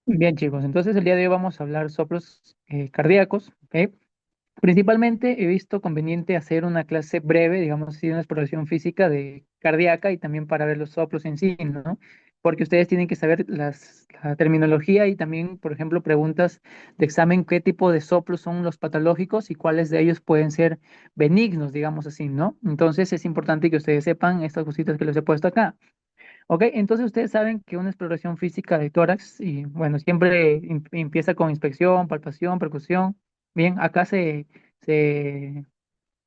Bien, chicos, entonces el día de hoy vamos a hablar soplos cardíacos, ¿ok? Principalmente he visto conveniente hacer una clase breve, digamos así, una exploración física de cardíaca y también para ver los soplos en sí, ¿no? Porque ustedes tienen que saber la terminología y también, por ejemplo, preguntas de examen, qué tipo de soplos son los patológicos y cuáles de ellos pueden ser benignos, digamos así, ¿no? Entonces es importante que ustedes sepan estas cositas que les he puesto acá. Ok, entonces ustedes saben que una exploración física de tórax, y bueno, siempre empieza con inspección, palpación, percusión. Bien, acá se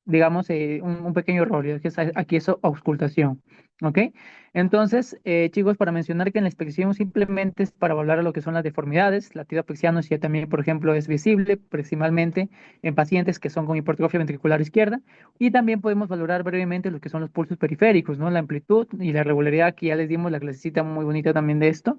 digamos, un pequeño error, y que aquí es auscultación, ¿ok? Entonces, chicos, para mencionar que en la inspección simplemente es para evaluar lo que son las deformidades, latido apexiano ya también, por ejemplo, es visible, principalmente en pacientes que son con hipertrofia ventricular izquierda, y también podemos valorar brevemente lo que son los pulsos periféricos, ¿no? La amplitud y la regularidad, que ya les dimos la clasecita muy bonita también de esto.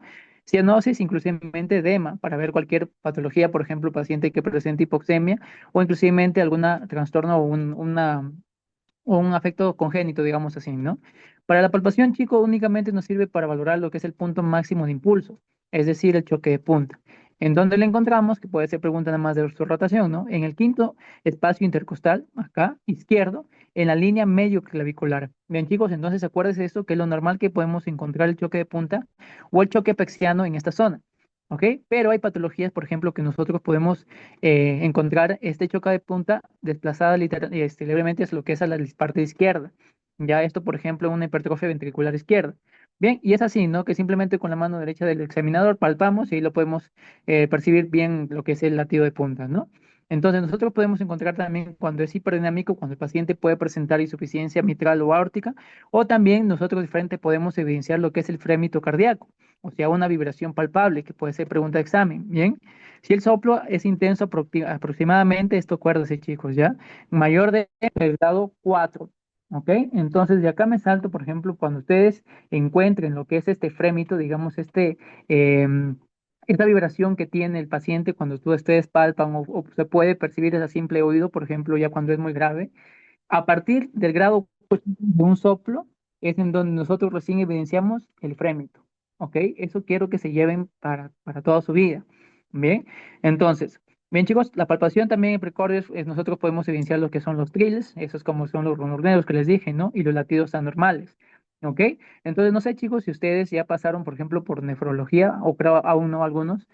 Cianosis, inclusivemente edema, para ver cualquier patología, por ejemplo, paciente que presente hipoxemia o inclusivemente algún trastorno o un afecto congénito, digamos así, ¿no? Para la palpación, chico, únicamente nos sirve para valorar lo que es el punto máximo de impulso, es decir, el choque de punta. ¿En dónde le encontramos? Que puede ser pregunta nada más de su rotación, ¿no? En el quinto espacio intercostal, acá, izquierdo, en la línea medio clavicular. Bien, chicos, entonces acuérdense de esto, que es lo normal que podemos encontrar el choque de punta o el choque pexiano en esta zona. ¿Ok? Pero hay patologías, por ejemplo, que nosotros podemos encontrar este choque de punta desplazada levemente es lo que es a la parte izquierda. Ya esto, por ejemplo, una hipertrofia ventricular izquierda. Bien, y es así, ¿no? Que simplemente con la mano derecha del examinador palpamos y ahí lo podemos percibir bien lo que es el latido de punta, ¿no? Entonces, nosotros podemos encontrar también cuando es hiperdinámico, cuando el paciente puede presentar insuficiencia mitral o aórtica, o también nosotros diferente podemos evidenciar lo que es el frémito cardíaco, o sea, una vibración palpable, que puede ser pregunta de examen, ¿bien? Si el soplo es intenso aproximadamente, esto acuérdense chicos, ¿ya? Mayor de el grado 4, ¿ok? Entonces de acá me salto, por ejemplo, cuando ustedes encuentren lo que es este frémito, digamos, esta vibración que tiene el paciente cuando ustedes palpan o se puede percibir ese simple oído, por ejemplo, ya cuando es muy grave, a partir del grado de un soplo es en donde nosotros recién evidenciamos el frémito, ¿ok? Eso quiero que se lleven para toda su vida, ¿bien? Entonces, bien chicos, la palpación también en precordios, nosotros podemos evidenciar lo que son los trills, esos como son los ronroneos que les dije, ¿no? Y los latidos anormales, ¿ok? Entonces, no sé chicos si ustedes ya pasaron, por ejemplo, por nefrología, o creo aún no algunos,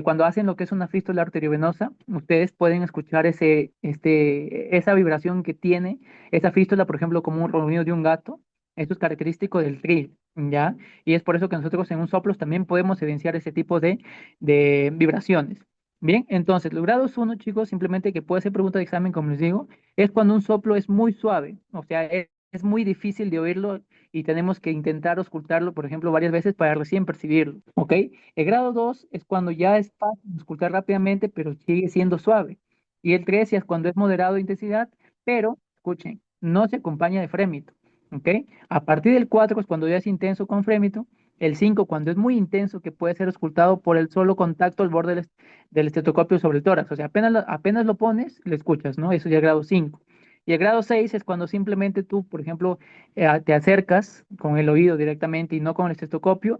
cuando hacen lo que es una fístula arteriovenosa, ustedes pueden escuchar esa vibración que tiene esa fístula, por ejemplo, como un ronroneo de un gato. Esto es característico del trill, ¿ya? Y es por eso que nosotros en un soplos también podemos evidenciar ese tipo de vibraciones. Bien, entonces, los grados uno, chicos, simplemente que puede ser pregunta de examen, como les digo, es cuando un soplo es muy suave, o sea, es muy difícil de oírlo y tenemos que intentar ocultarlo, por ejemplo, varias veces para recién percibirlo, ¿ok? El grado 2 es cuando ya es fácil de escuchar rápidamente, pero sigue siendo suave. Y el 3 ya es cuando es moderado de intensidad, pero, escuchen, no se acompaña de frémito, ¿ok? A partir del 4 es cuando ya es intenso con frémito. El 5 cuando es muy intenso, que puede ser escuchado por el solo contacto al borde del estetoscopio sobre el tórax. O sea, apenas lo pones, lo escuchas, ¿no? Eso ya es grado 5. Y el grado 6 es cuando simplemente tú, por ejemplo, te acercas con el oído directamente y no con el estetoscopio.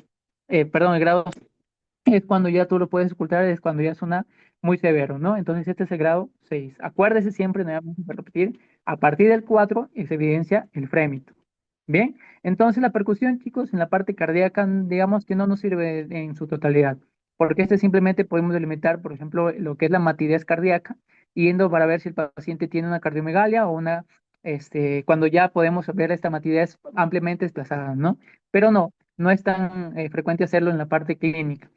Perdón, el grado es cuando ya tú lo puedes ocultar, es cuando ya suena muy severo, ¿no? Entonces este es el grado 6. Acuérdese siempre, nuevamente para repetir, a partir del 4 se evidencia el frémito. Bien, entonces la percusión, chicos, en la parte cardíaca, digamos que no nos sirve en su totalidad, porque este simplemente podemos delimitar, por ejemplo, lo que es la matidez cardíaca, yendo para ver si el paciente tiene una cardiomegalia o cuando ya podemos ver esta matidez ampliamente desplazada, ¿no? Pero no es tan frecuente hacerlo en la parte clínica.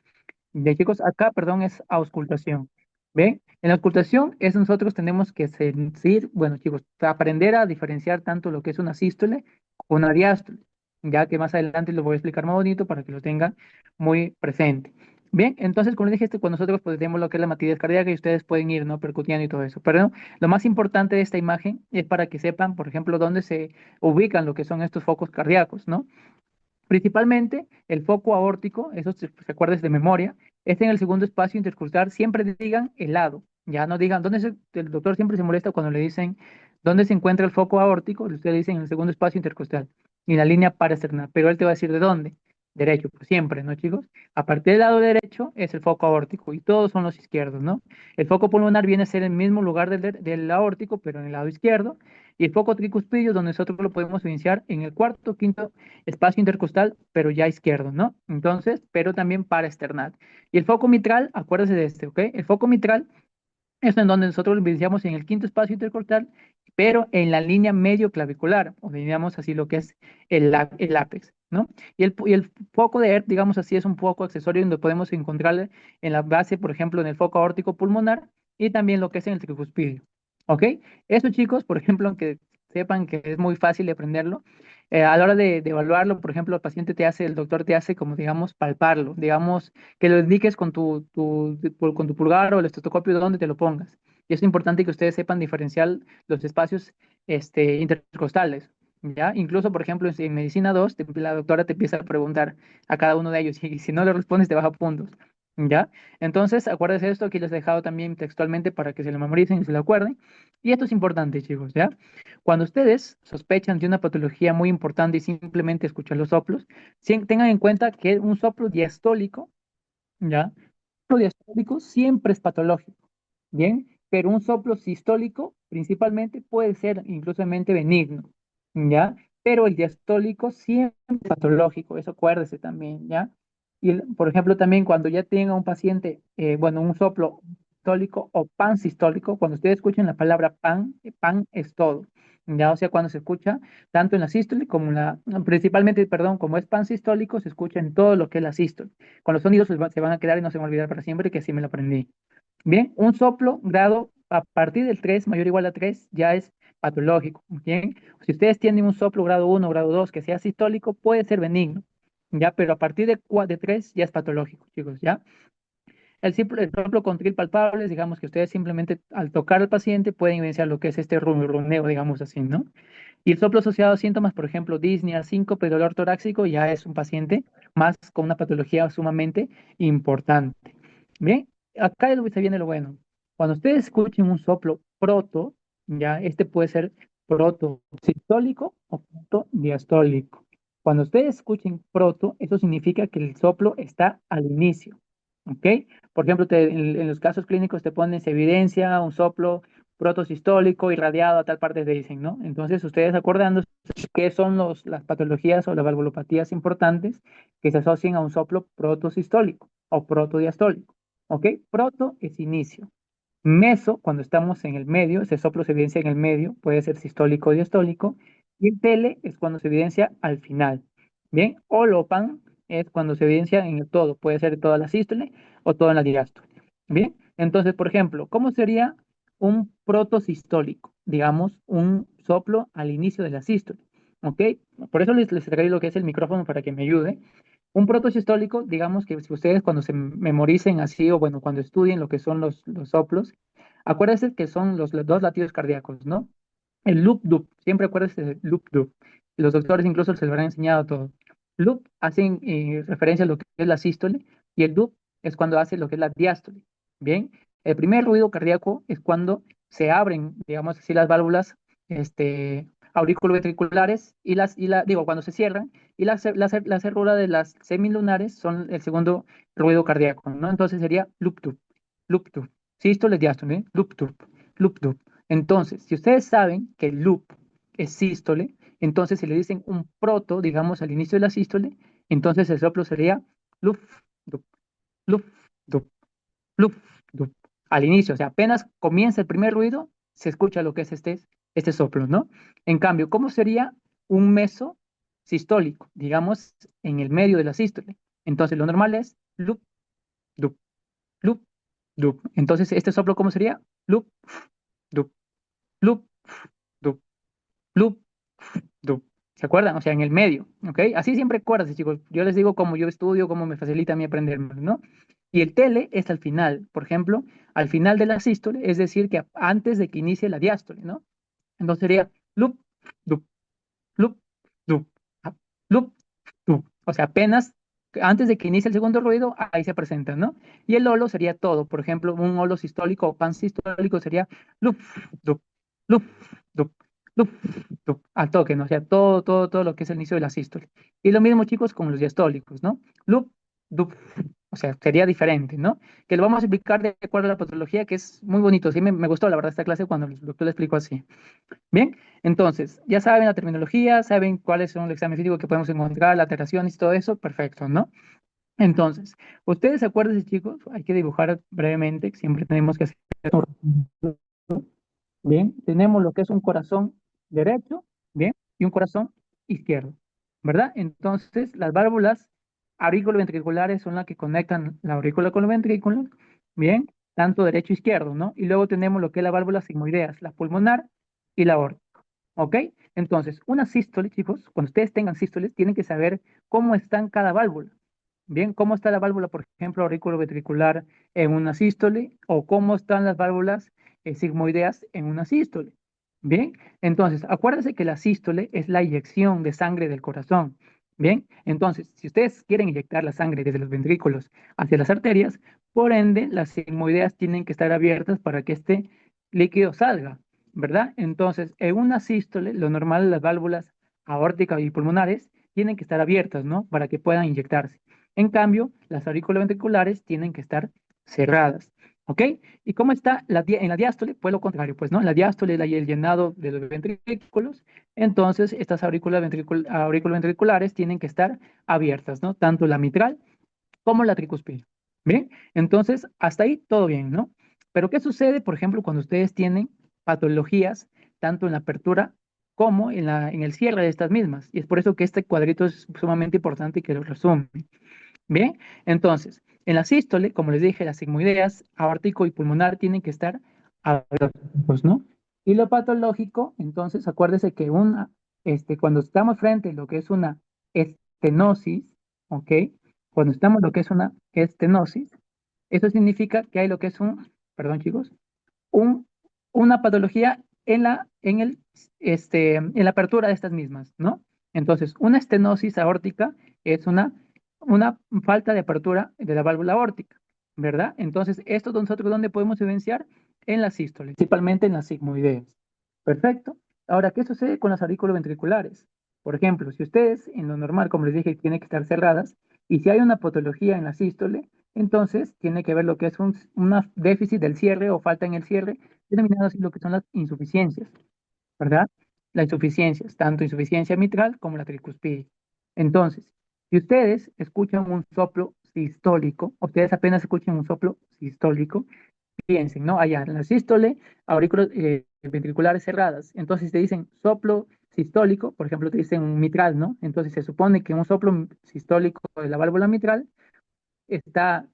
De chicos, acá, perdón, es auscultación. ¿Ven? En la auscultación es nosotros tenemos que sentir, bueno, chicos, aprender a diferenciar tanto lo que es una sístole o una diástole, ya que más adelante lo voy a explicar más bonito para que lo tengan muy presente. Bien, entonces, como les dije, cuando nosotros pues, tenemos lo que es la matidez cardíaca y ustedes pueden ir, ¿no? Percutiendo y todo eso. Pero ¿no? Lo más importante de esta imagen es para que sepan, por ejemplo, dónde se ubican lo que son estos focos cardíacos, ¿no? Principalmente el foco aórtico, eso se acuerdes de memoria, es en el segundo espacio intercostal, siempre digan el lado, ya no digan, el doctor siempre se molesta cuando le dicen dónde se encuentra el foco aórtico, usted le dice en el segundo espacio intercostal, y en la línea parasternal, pero él te va a decir de dónde. derecho, pues siempre, ¿no, chicos? A partir del lado derecho es el foco aórtico y todos son los izquierdos, ¿no? El foco pulmonar viene a ser el mismo lugar del aórtico, pero en el lado izquierdo. Y el foco tricuspidio, donde nosotros lo podemos iniciar en el cuarto, quinto espacio intercostal, pero ya izquierdo, ¿no? Entonces, pero también paraesternal. Y el foco mitral, acuérdese de este, ¿ok? El foco mitral es en donde nosotros lo iniciamos en el quinto espacio intercostal, pero en la línea medio clavicular, o diríamos así lo que es el ápex, ¿no? Y el foco de ERT, digamos así, es un foco accesorio donde podemos encontrarle en la base, por ejemplo, en el foco aórtico pulmonar y también lo que es en el tricuspidio, ¿ok? Eso, chicos, por ejemplo, aunque sepan que es muy fácil de aprenderlo, a la hora de evaluarlo, por ejemplo, el doctor te hace como, digamos, palparlo, digamos, que lo indiques con con tu pulgar o el estetoscopio donde te lo pongas. Y es importante que ustedes sepan diferenciar los espacios intercostales, ¿ya? Incluso, por ejemplo, en Medicina 2, la doctora te empieza a preguntar a cada uno de ellos y si no le respondes te baja puntos, ¿ya? Entonces, acuérdense de esto, aquí les he dejado también textualmente para que se lo memoricen y se lo acuerden. Y esto es importante, chicos, ¿ya? Cuando ustedes sospechan de una patología muy importante y simplemente escuchan los soplos, tengan en cuenta que un soplo diastólico, ¿ya? Soplo diastólico siempre es patológico, ¿bien? Pero un soplo sistólico principalmente puede ser inclusivamente benigno, ¿ya? Pero el diastólico siempre es patológico, eso acuérdese también, ¿ya? Y, por ejemplo, también cuando ya tenga un paciente, bueno, un soplo sistólico o pansistólico, cuando ustedes escuchen la palabra pan, pan es todo, ¿ya? O sea, cuando se escucha tanto en la sístole como en principalmente, perdón, como es pansistólico, se escucha en todo lo que es la sístole. Con los sonidos se van a quedar y no se van a olvidar para siempre, que así me lo aprendí. Bien, un soplo grado a partir del 3 mayor o igual a 3 ya es patológico. Bien, si ustedes tienen un soplo grado 1 grado 2 que sea sistólico, puede ser benigno, ya, pero a partir de 3 ya es patológico, chicos, ya. El soplo con tril palpables, digamos que ustedes simplemente al tocar al paciente pueden evidenciar lo que es este ronroneo, digamos así, ¿no? Y el soplo asociado a síntomas, por ejemplo, disnea, síncope, dolor torácico, ya es un paciente más con una patología sumamente importante. Bien, acá es lo que se viene lo bueno. Cuando ustedes escuchen un soplo proto, ya este puede ser proto sistólico o proto diastólico. Cuando ustedes escuchen proto, eso significa que el soplo está al inicio, ¿ok? Por ejemplo, en los casos clínicos te pones evidencia, un soplo protosistólico irradiado a tal parte te dicen, ¿no? Entonces, ustedes acordándose qué son las patologías o las valvulopatías importantes que se asocian a un soplo protosistólico o protodiastólico, ¿ok? Proto es inicio. Meso, cuando estamos en el medio, ese soplo se evidencia en el medio, puede ser sistólico o diastólico, y el tele es cuando se evidencia al final. Bien, holopan es cuando se evidencia en el todo, puede ser toda la sístole o toda la diástole. Bien, entonces, por ejemplo, ¿cómo sería un protosistólico? Digamos, un soplo al inicio de la sístole. ¿Ok? Por eso les traeré lo que es el micrófono para que me ayude. Un protosistólico, digamos que si ustedes cuando se memoricen así o bueno, cuando estudien lo que son los soplos, acuérdense que son los dos latidos cardíacos, ¿no? El loop-dub, siempre acuérdense del loop-dub. Los doctores incluso se lo han enseñado todo. Loop hacen referencia a lo que es la sístole y el dub es cuando hace lo que es la diástole. Bien, el primer ruido cardíaco es cuando se abren, digamos así, las válvulas auriculoventriculares digo, cuando se cierran y la cerradura de las semilunares son el segundo ruido cardíaco, ¿no? Entonces sería loop-dub, loop-dub, sístole, diástole, loop-dub, loop-dub. Entonces, si ustedes saben que el loop es sístole, entonces si le dicen un proto, digamos, al inicio de la sístole, entonces el soplo sería loop, dup, loop, dup, loop, dup. Al inicio, o sea, apenas comienza el primer ruido, se escucha lo que es este soplo, ¿no? En cambio, ¿cómo sería un meso sistólico? Digamos, en el medio de la sístole. Entonces, lo normal es loop, dup, loop, dup. Entonces, ¿este soplo cómo sería? Loop, dup, loop, dup, loop, dup. ¿Se acuerdan? O sea, en el medio, ¿ok? Así siempre acuérdense, chicos. Yo les digo cómo yo estudio, cómo me facilita a mí aprender, ¿no? Y el tele es al final, por ejemplo, al final de la sístole, es decir, que antes de que inicie la diástole, ¿no? Entonces sería loop, dup, loop, dup, ah, loop, dup. O sea, apenas antes de que inicie el segundo ruido, ahí se presenta, ¿no? Y el holo sería todo. Por ejemplo, un holo sistólico o pansistólico sería loop, dup, loop, dup, tup, tup, al toque, ¿no? O sea, todo lo que es el inicio de la sístole. Y lo mismo, chicos, con los diastólicos, ¿no? Loop, dup, o sea, sería diferente, ¿no? Que lo vamos a explicar de acuerdo a la patología, que es muy bonito. Sí, me gustó, la verdad, esta clase cuando el doctor le explicó así. Bien, entonces, ya saben la terminología, saben cuáles son los exámenes físicos que podemos encontrar, las alteraciones y todo eso, perfecto, ¿no? Entonces, ustedes acuérdense, chicos, hay que dibujar brevemente, siempre tenemos que hacer. Bien, tenemos lo que es un corazón derecho, bien, y un corazón izquierdo, ¿verdad? Entonces, las válvulas aurículo-ventriculares son las que conectan la aurícula con el ventrículo, bien, tanto derecho e izquierdo, ¿no? Y luego tenemos lo que es la válvula sigmoideas, la pulmonar y la aórtica, ¿ok? Entonces, una sístole, chicos, cuando ustedes tengan sístoles, tienen que saber cómo están cada válvula. Bien, ¿cómo está la válvula, por ejemplo, auriculoventricular en una sístole? ¿O cómo están las válvulas sigmoideas en una sístole? Bien, entonces, acuérdense que la sístole es la inyección de sangre del corazón. Bien, entonces, si ustedes quieren inyectar la sangre desde los ventrículos hacia las arterias, por ende, las sigmoideas tienen que estar abiertas para que este líquido salga, ¿verdad? Entonces, en una sístole, lo normal, las válvulas aórticas y pulmonares tienen que estar abiertas, ¿no? Para que puedan inyectarse. En cambio, las auriculoventriculares tienen que estar cerradas. ¿Ok? ¿Y cómo está en la diástole? Pues lo contrario, pues, ¿no? En la diástole el llenado de los ventrículos, entonces estas auriculoventriculares tienen que estar abiertas, ¿no? Tanto la mitral como la tricuspide. ¿Bien? Entonces, hasta ahí todo bien, ¿no? Pero ¿qué sucede, por ejemplo, cuando ustedes tienen patologías tanto en la apertura como en el cierre de estas mismas? Y es por eso que este cuadrito es sumamente importante y que lo resume. Bien, entonces, en la sístole, como les dije, las sigmoideas, aórtico y pulmonar tienen que estar abiertos, ¿no? Y lo patológico, entonces, acuérdese que cuando estamos frente a lo que es una estenosis, ¿ok? Cuando estamos en lo que es una estenosis, eso significa que hay lo que es perdón chicos, un, una patología en la apertura de estas mismas, ¿no? Entonces, una estenosis aórtica es una falta de apertura de la válvula aórtica, ¿verdad? Entonces, esto nosotros, ¿dónde podemos evidenciar? En la sístole, principalmente en las sigmoideas. Perfecto. Ahora, ¿qué sucede con las aurículo-ventriculares? Por ejemplo, si ustedes, en lo normal, como les dije, tienen que estar cerradas, y si hay una patología en la sístole, entonces tiene que ver lo que es una déficit del cierre o falta en el cierre, denominado así lo que son las insuficiencias, ¿verdad? Las insuficiencias, tanto insuficiencia mitral como la tricuspidia. Entonces, si ustedes escuchan un soplo sistólico, ustedes apenas escuchan un soplo sistólico, piensen, ¿no? Allá en la sístole, aurículos ventriculares cerradas. Entonces te dicen soplo sistólico, por ejemplo, te dicen mitral, ¿no? Entonces se supone que un soplo sistólico de la válvula mitral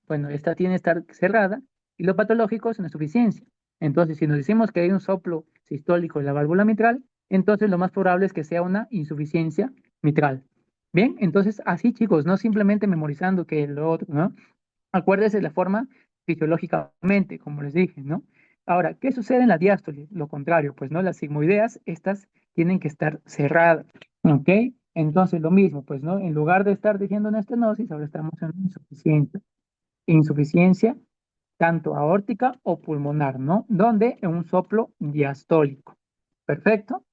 bueno, esta tiene que estar cerrada y lo patológico es una insuficiencia. Entonces, si nos decimos que hay un soplo sistólico de la válvula mitral, entonces lo más probable es que sea una insuficiencia mitral. Bien, entonces así chicos, no simplemente memorizando que lo otro, ¿no? Acuérdese la forma fisiológicamente, como les dije, ¿no? Ahora, ¿qué sucede en la diástole? Lo contrario, pues, ¿no? Las sigmoideas, estas tienen que estar cerradas, ¿ok? Entonces, lo mismo, pues, ¿no? En lugar de estar diciendo una estenosis, ahora estamos en una insuficiencia. Insuficiencia tanto aórtica o pulmonar, ¿no? Donde en un soplo diastólico. Perfecto.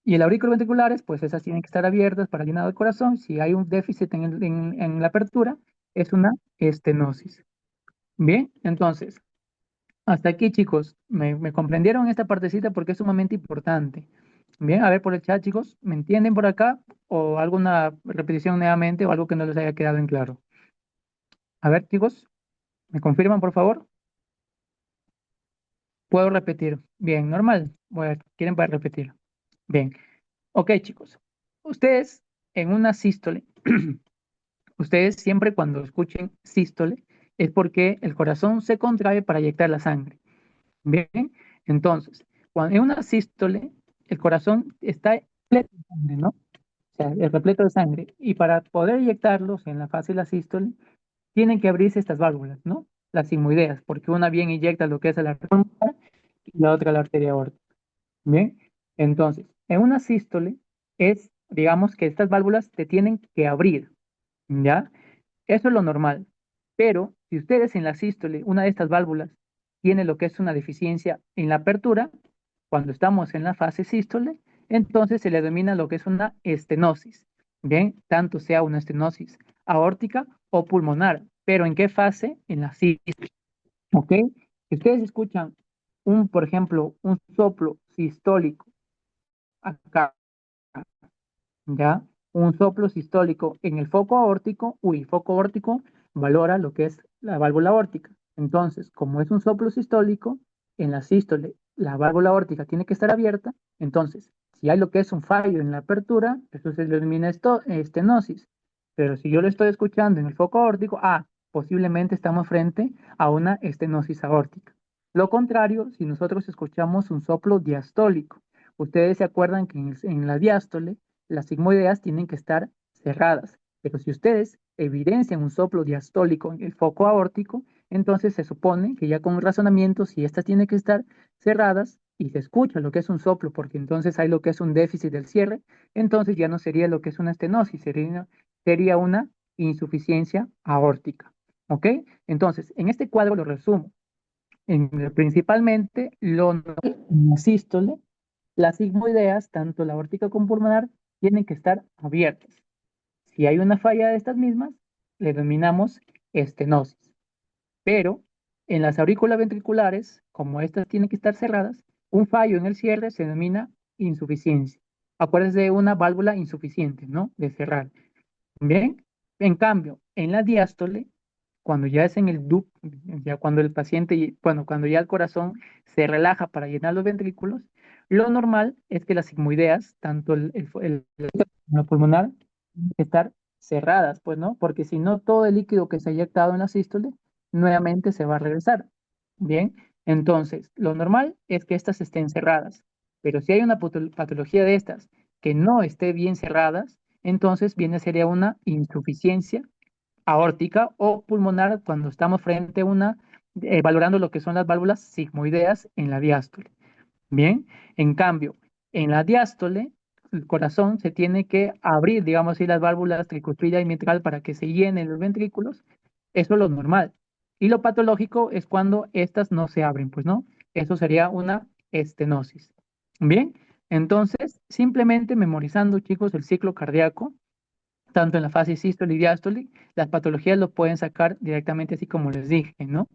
Y el auriculoventriculares, pues esas tienen que estar abiertas para llenado del corazón. Si hay un déficit en la apertura, es una estenosis. Bien, entonces, hasta aquí, chicos, me comprendieron esta partecita porque es sumamente importante. Bien, a ver por el chat, chicos, ¿me entienden por acá? ¿O alguna repetición nuevamente o algo que no les haya quedado en claro? A ver, chicos, ¿me confirman, por favor? Puedo repetir. Bien, normal. Bueno, quieren para repetir. Bien, ok, chicos. Ustedes en una sístole, ustedes siempre cuando escuchen sístole es porque el corazón se contrae para inyectar la sangre. Bien, entonces, cuando en una sístole, el corazón está repleto de sangre, ¿no? O sea, es repleto de sangre. Y para poder inyectarlos en la fase de la sístole, tienen que abrirse estas válvulas, ¿no? Las sigmoideas, porque una bien inyecta lo que es la arteria pulmonar y la otra la arteria aorta. Bien, entonces, en una sístole digamos que estas válvulas te tienen que abrir, ¿ya? Eso es lo normal. Pero si ustedes en la sístole, una de estas válvulas tiene lo que es una deficiencia en la apertura, cuando estamos en la fase sístole, entonces se le denomina lo que es una estenosis. Bien, tanto sea una estenosis aórtica o pulmonar. ¿Pero en qué fase? En la sístole. ¿Ok? Si ustedes escuchan por ejemplo, un soplo sistólico acá, ¿ya? Un soplo sistólico en el foco aórtico, foco aórtico valora lo que es la válvula aórtica. Entonces, como es un soplo sistólico, en la sístole la válvula aórtica tiene que estar abierta. Entonces, si hay lo que es un fallo en la apertura, eso se denomina estenosis. Pero si yo lo estoy escuchando en el foco aórtico, posiblemente estamos frente a una estenosis aórtica. Lo contrario, si nosotros escuchamos un soplo diastólico, ustedes se acuerdan que en la diástole las sigmoideas tienen que estar cerradas. Pero si ustedes evidencian un soplo diastólico en el foco aórtico, entonces se supone que ya con un razonamiento, si estas tienen que estar cerradas y se escucha lo que es un soplo, porque entonces hay lo que es un déficit del cierre, entonces ya no sería lo que es una estenosis, sería una insuficiencia aórtica. ¿Ok? Entonces, en este cuadro lo resumo. Principalmente lo normal en la sístole, las sigmoideas, tanto la aórtica como pulmonar, tienen que estar abiertas. Si hay una falla de estas mismas, le denominamos estenosis. Pero en las aurículas ventriculares, como estas tienen que estar cerradas, un fallo en el cierre se denomina insuficiencia. Acuérdense de una válvula insuficiente, ¿no? De cerrar. Bien, en cambio, en la diástole, cuando ya es en el DUP, ya cuando el paciente, bueno, cuando ya el corazón se relaja para llenar los ventrículos, lo normal es que las sigmoideas, tanto la pulmonar, tienen que estar cerradas, pues, ¿no? Porque si no, todo el líquido que se ha inyectado en la sístole nuevamente se va a regresar. Bien, entonces, lo normal es que estas estén cerradas, pero si hay una patología de estas que no esté bien cerradas, entonces sería una insuficiencia aórtica o pulmonar cuando estamos frente a valorando lo que son las válvulas sigmoideas en la diástole. Bien, en cambio, en la diástole, el corazón se tiene que abrir, digamos así, las válvulas tricuspida y mitral para que se llenen los ventrículos. Eso es lo normal. Y lo patológico es cuando estas no se abren, pues no. Eso sería una estenosis. Bien, entonces, simplemente memorizando, chicos, el ciclo cardíaco, tanto en la fase sístole y diástole, las patologías lo pueden sacar directamente así como les dije, ¿no?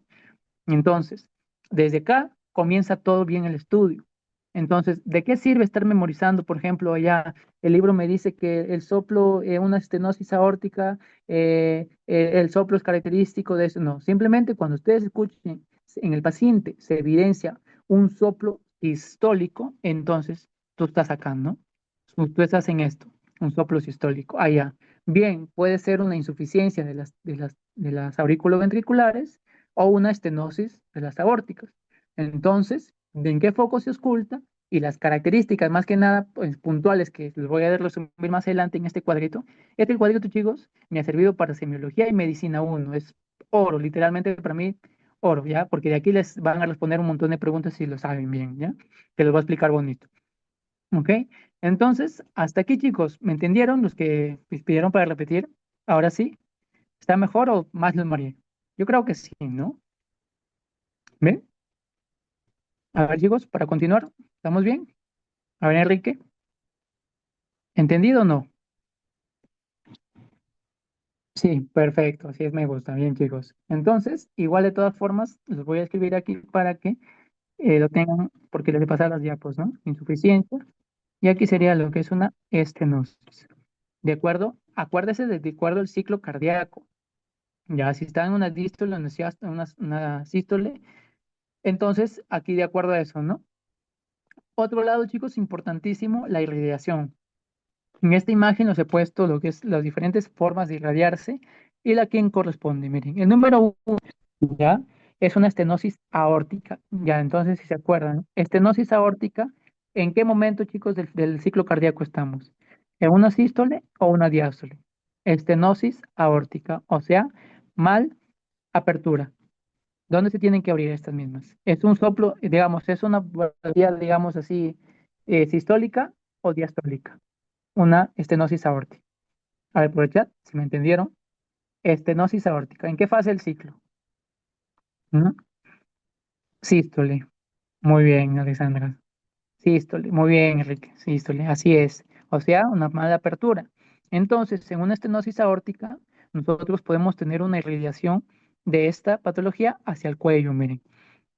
Entonces, desde acá comienza todo bien el estudio. Entonces, ¿de qué sirve estar memorizando? Por ejemplo, allá el libro me dice que el soplo, una estenosis aórtica, el soplo es característico de eso. No, simplemente cuando ustedes escuchen en el paciente se evidencia un soplo sistólico, entonces tú estás acá, ¿no? Tú estás en esto, un soplo sistólico. Allá. Bien, puede ser una insuficiencia de las aurículo-ventriculares o una estenosis de las aórticas. Entonces, ¿de en qué foco se oculta? Y las características más que nada pues, puntuales que les voy a resumir más adelante en este cuadrito. Este cuadrito, chicos, me ha servido para semiología y medicina 1. Es oro, literalmente para mí, oro, ¿ya? Porque de aquí les van a responder un montón de preguntas si lo saben bien, ¿ya? Que les voy a explicar bonito. ¿Ok? Entonces, hasta aquí, chicos, ¿me entendieron los que me pidieron para repetir? Ahora sí, ¿está mejor o más les mareé? Yo creo que sí, ¿no? ¿Ven? A ver, chicos, para continuar, ¿estamos bien? A ver, Enrique, ¿entendido o no? Sí, perfecto, así es, me gusta. Bien, chicos. Entonces, igual de todas formas, los voy a escribir aquí para que lo tengan, porque les he pasado las diapos, ¿no? Insuficiencia. Y aquí sería lo que es una estenosis. ¿De acuerdo? Acuérdese de acuerdo al ciclo cardíaco. Ya, si está en una dístole, una sístole, entonces aquí de acuerdo a eso, ¿no? Otro lado, chicos, importantísimo, la irradiación. En esta imagen os he puesto lo que es las diferentes formas de irradiarse y la que corresponde. Miren, el número uno, ya, es una estenosis aórtica. Ya, entonces, si se acuerdan, estenosis aórtica, ¿en qué momento, chicos, del ciclo cardíaco estamos? ¿En una sístole o una diástole? Estenosis aórtica, o sea, mal apertura. ¿Dónde se tienen que abrir estas mismas? ¿Es un soplo, digamos, es una vía, digamos así, sistólica o diastólica? Una estenosis aórtica. A ver, por el chat, si me entendieron. Estenosis aórtica. ¿En qué fase del ciclo? ¿Mm? Sístole. Muy bien, Alexandra. Sístole, muy bien, Enrique, sístole, así es. O sea, una mala apertura. Entonces, en una estenosis aórtica, nosotros podemos tener una irradiación de esta patología hacia el cuello, miren.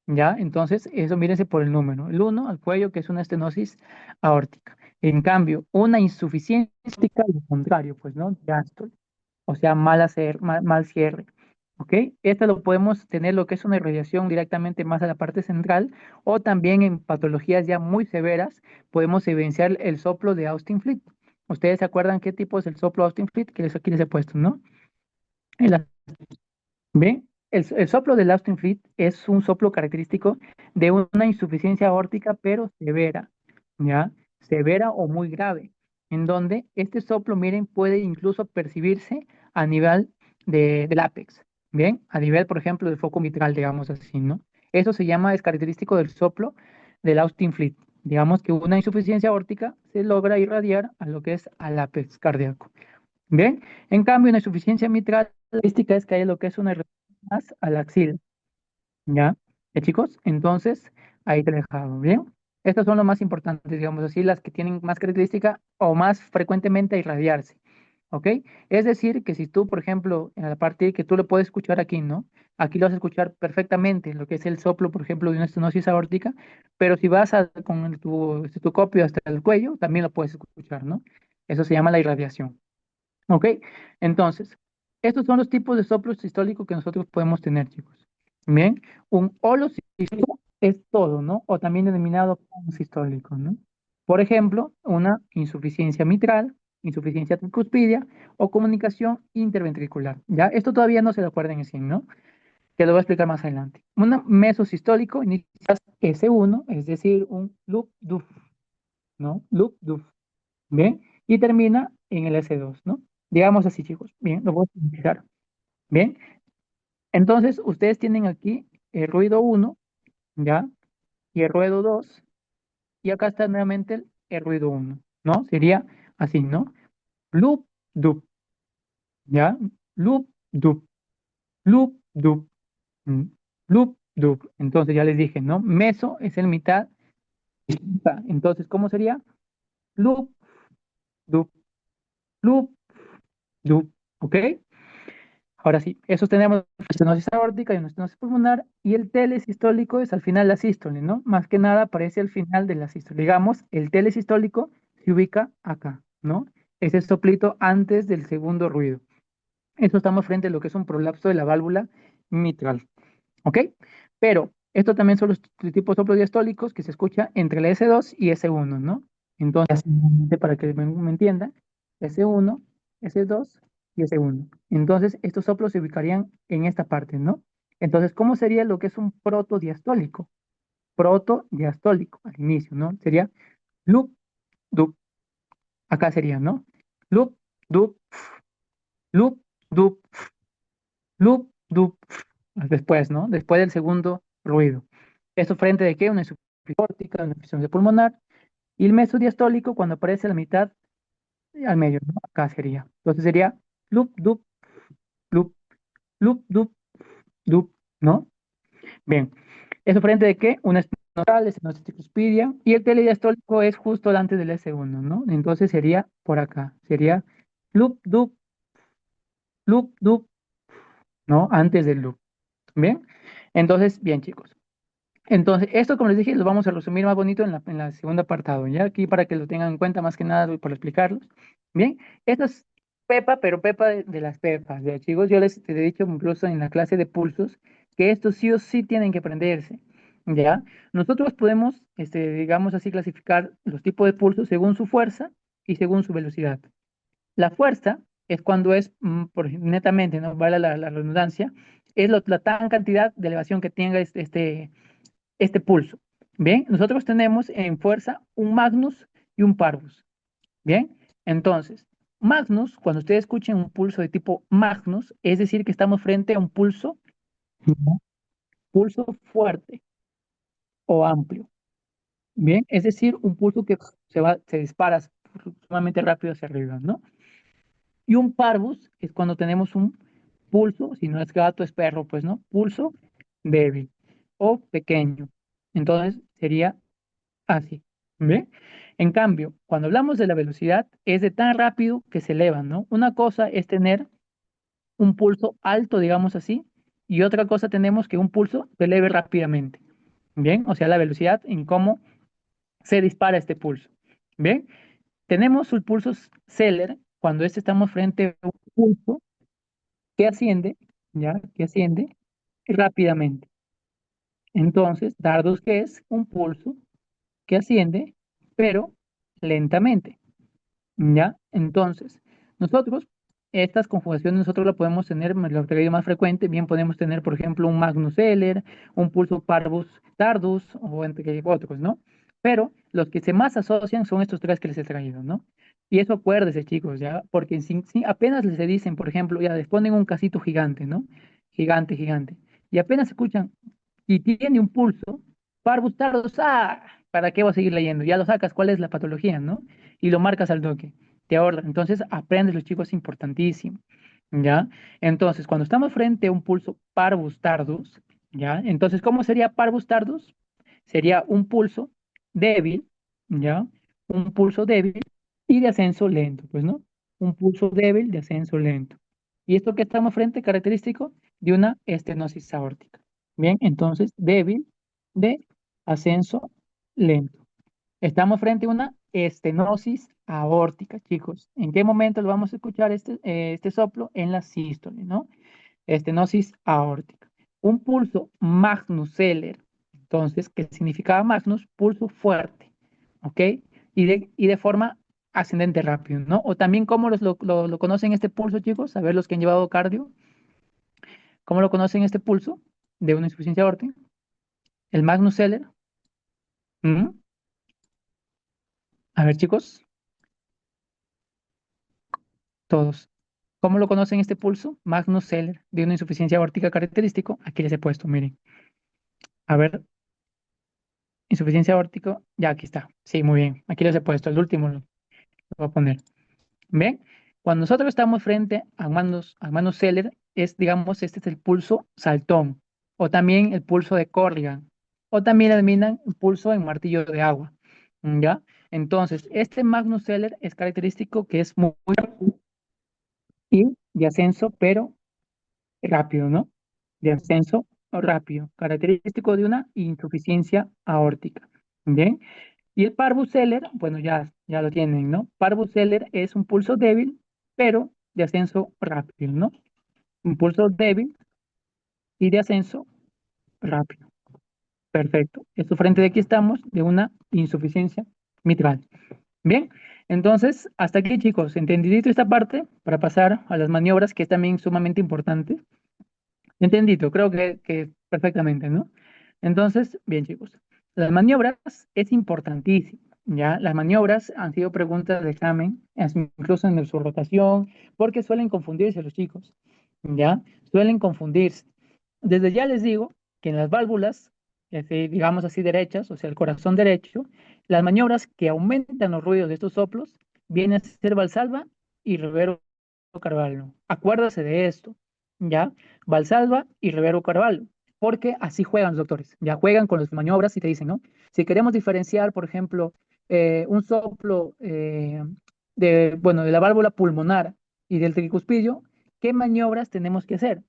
¿Ya? Entonces, eso mírense por el número. El uno al cuello, que es una estenosis aórtica. En cambio, una insuficiencia aórtica, lo contrario, pues, ¿no? Diástole. O sea, mal cierre. ¿Ok? Esta lo podemos tener lo que es una irradiación directamente más a la parte central o también en patologías ya muy severas podemos evidenciar el soplo de Austin Fleet. ¿Ustedes se acuerdan qué tipo es el soplo Austin Fleet? Que aquí les he puesto, ¿no? El Bien, el soplo del Austin Fleet es un soplo característico de una insuficiencia aórtica, pero severa, ¿ya? Severa o muy grave, en donde este soplo, miren, puede incluso percibirse a nivel del ápex, ¿bien? A nivel, por ejemplo, del foco mitral, digamos así, ¿no? Eso se llama, es característico del soplo del Austin Fleet. Digamos que una insuficiencia aórtica se logra irradiar a lo que es al ápex cardíaco. Bien, en cambio, una insuficiencia mitral, la estadística es que hay lo que es una irrigación más a la axila, ¿ya? Chicos? Entonces, ahí te lo he dejado, ¿bien? Estas son las más importantes, digamos así, las que tienen más característica o más frecuentemente a irradiarse, ¿ok? Es decir, que si tú, por ejemplo, en la parte que tú lo puedes escuchar aquí, ¿no? Aquí lo vas a escuchar perfectamente, lo que es el soplo, por ejemplo, de una estenosis aórtica, pero si vas con tu copio hasta el cuello, también lo puedes escuchar, ¿no? Eso se llama la irradiación. ¿Ok? Entonces, estos son los tipos de soplo sistólico que nosotros podemos tener, chicos. Bien, un holo sistólico es todo, ¿no? O también denominado como sistólico, ¿no? Por ejemplo, una insuficiencia mitral, insuficiencia tricuspidia o comunicación interventricular. ¿Ya? Esto todavía no se lo acuerdan en sí, ¿no? Te lo voy a explicar más adelante. Un mesosistólico inicias S1, es decir, un loop duf, ¿no? Loop duf. Bien, y termina en el S2, ¿no? Digamos así, chicos. Bien, lo voy a simplificar. Bien, entonces ustedes tienen aquí el ruido uno, ¿ya? Y el ruido 2 y acá está nuevamente el ruido uno, ¿no? Sería así, ¿no? Loop, dup, ¿ya? Loop, dup, loop, dup, mm, loop, dup. Entonces ya les dije, ¿no? Meso es el mitad. Entonces, ¿cómo sería? Loop, dup, loop, dup, ¿ok? Ahora sí, esos tenemos una estenosis aórtica y una estenosis pulmonar, y el telesistólico es al final la sístole, ¿no? Más que nada aparece al final de la sístole. Digamos, el telesistólico se ubica acá, ¿no? Ese soplito antes del segundo ruido. Eso estamos frente a lo que es un prolapso de la válvula mitral, ¿ok? Pero esto también son los tipos soplos diastólicos que se escucha entre la S2 y S1, ¿no? Entonces, para que me entiendan, S1, S2 y S1. Entonces, estos soplos se ubicarían en esta parte, ¿no? Entonces, ¿cómo sería lo que es un protodiastólico? Protodiastólico al inicio, ¿no? Sería loop, dup. Acá sería, ¿no? Loop, dup, loop, dup, loop, dup. Después, ¿no? Después del segundo ruido. ¿Esto frente de qué? Una insuficiencia aórtica, una insuficiencia pulmonar. Y el mesodiastólico cuando aparece a la mitad, al medio, ¿no? Acá sería. Entonces sería loop, dup, loop, loop, dup, dup, ¿no? Bien. ¿Eso frente de qué? Una estenotal, estenosis tricuspidia. Y el telediastólico es justo antes del S1, ¿no? Entonces sería por acá. Sería loop, dup, ¿no? Antes del loop. Bien. Entonces, bien, chicos. Entonces, esto, como les dije, lo vamos a resumir más bonito en la segunda apartado, ¿ya? Aquí para que lo tengan en cuenta más que nada por explicarlos. Bien, esto es Pepa, pero Pepa de las Pepas, ¿ya, chicos? Yo les he dicho incluso en la clase de pulsos que estos sí o sí tienen que aprenderse, ¿ya? Nosotros podemos, digamos así, clasificar los tipos de pulsos según su fuerza y según su velocidad. La fuerza es cuando es, netamente, no vale la redundancia, es la tan cantidad de elevación que tenga este pulso. Bien, nosotros tenemos en fuerza un Magnus y un Parvus. Bien, entonces, Magnus, cuando ustedes escuchen un pulso de tipo Magnus, es decir, que estamos frente a un pulso, ujú, pulso fuerte o amplio. Bien, es decir, un pulso que se dispara sumamente rápido hacia arriba, ¿no? Y un Parvus es cuando tenemos un pulso, si no es gato, es perro, pues, ¿no? Pulso débil o pequeño. Entonces, sería así. ¿Ve? En cambio, cuando hablamos de la velocidad, es de tan rápido que se eleva, ¿no? Una cosa es tener un pulso alto, digamos así, y otra cosa tenemos que un pulso se eleve rápidamente. Bien, o sea, la velocidad en cómo se dispara este pulso. Bien, tenemos el pulso Zeller cuando estamos frente a un pulso que asciende, ¿ya? Que asciende rápidamente. Entonces, dardos que es un pulso que asciende, pero lentamente. ¿Ya? Entonces, nosotros, estas conjugaciones nosotros la podemos tener, lo que más frecuente, bien podemos tener, por ejemplo, un Magnus Eller, un pulso Parvus Tardus, o entre otros, ¿no? Pero los que se más asocian son estos tres que les he traído, ¿no? Y eso acuérdense, chicos, ¿ya? Porque si apenas les dicen, por ejemplo, ya les ponen un casito gigante, ¿no? Gigante, gigante. Y apenas escuchan, y tiene un pulso, Parvus Tardus, ¿para qué voy a seguir leyendo? Ya lo sacas, ¿cuál es la patología, no? Y lo marcas al toque, te ahorra. Entonces, aprendes, los chicos, es importantísimo, ¿ya? Entonces, cuando estamos frente a un pulso parvus tardus, ¿ya? Entonces, ¿cómo sería parvus tardus? Sería un pulso débil, ¿ya? Un pulso débil y de ascenso lento, pues, ¿no? Un pulso débil de ascenso lento. Y esto que estamos frente, característico de una estenosis aórtica. Bien, entonces, débil de ascenso lento. Estamos frente a una estenosis aórtica, chicos. ¿En qué momento lo vamos a escuchar este soplo? En la sístole, ¿no? Estenosis aórtica. Un pulso Magnus Celer, entonces, ¿qué significaba Magnus? Pulso fuerte, ¿ok? Y de forma ascendente rápido, ¿no? O también, ¿cómo lo conocen este pulso, chicos? A ver, los que han llevado cardio, ¿cómo lo conocen este pulso de una insuficiencia aórtica? El Magnus Celer. ¿Mm? A ver, chicos, todos. ¿Cómo lo conocen este pulso? Magnus Celler, de una insuficiencia aórtica característico. Aquí les he puesto, miren. A ver, insuficiencia aórtica. Ya, aquí está. Sí, muy bien. Aquí les he puesto. El último lo voy a poner. ¿Ven? Cuando nosotros estamos frente a Magnus Celler, digamos, este es el pulso saltón. O también el pulso de Corrigan. O también le denominan pulso en martillo de agua. ¿Ya? Entonces, este Magnus Celler es característico que es muy rápido y de ascenso, pero rápido, ¿no? De ascenso rápido, característico de una insuficiencia aórtica. Bien, y el Parvus Celler, bueno, ya lo tienen, ¿no? Parvus Celler es un pulso débil, pero de ascenso rápido, ¿no? Un pulso débil y de ascenso rápido. Perfecto. Esto frente de aquí estamos de una insuficiencia mitral. Bien, entonces, hasta aquí, chicos, entendidito esta parte para pasar a las maniobras, que es también sumamente importante. Entendido, creo que perfectamente, ¿no? Entonces, bien, chicos, las maniobras es importantísimo, ¿ya? Las maniobras han sido preguntas de examen, incluso en su rotación, porque suelen confundirse los chicos, ¿ya? Suelen confundirse. Desde ya les digo que en las válvulas, digamos así derechas, o sea, el corazón derecho, las maniobras que aumentan los ruidos de estos soplos vienen a ser Valsalva y Rivero Carvalho. Acuérdase de esto, ¿ya? Valsalva y Rivero Carvalho, porque así juegan los doctores, ya juegan con las maniobras y te dicen, ¿no? Si queremos diferenciar, por ejemplo, un soplo bueno, de la válvula pulmonar y del tricuspidio, ¿qué maniobras tenemos que hacer?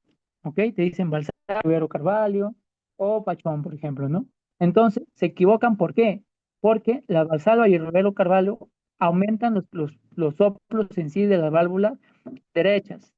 ¿Ok? Te dicen Valsalva, Rivero Carvalho o Pachón, por ejemplo, ¿no? Entonces, se equivocan, ¿por qué? Porque la Valsalva y el Rivero Carvalho aumentan los soplos en sí de la válvula derechas.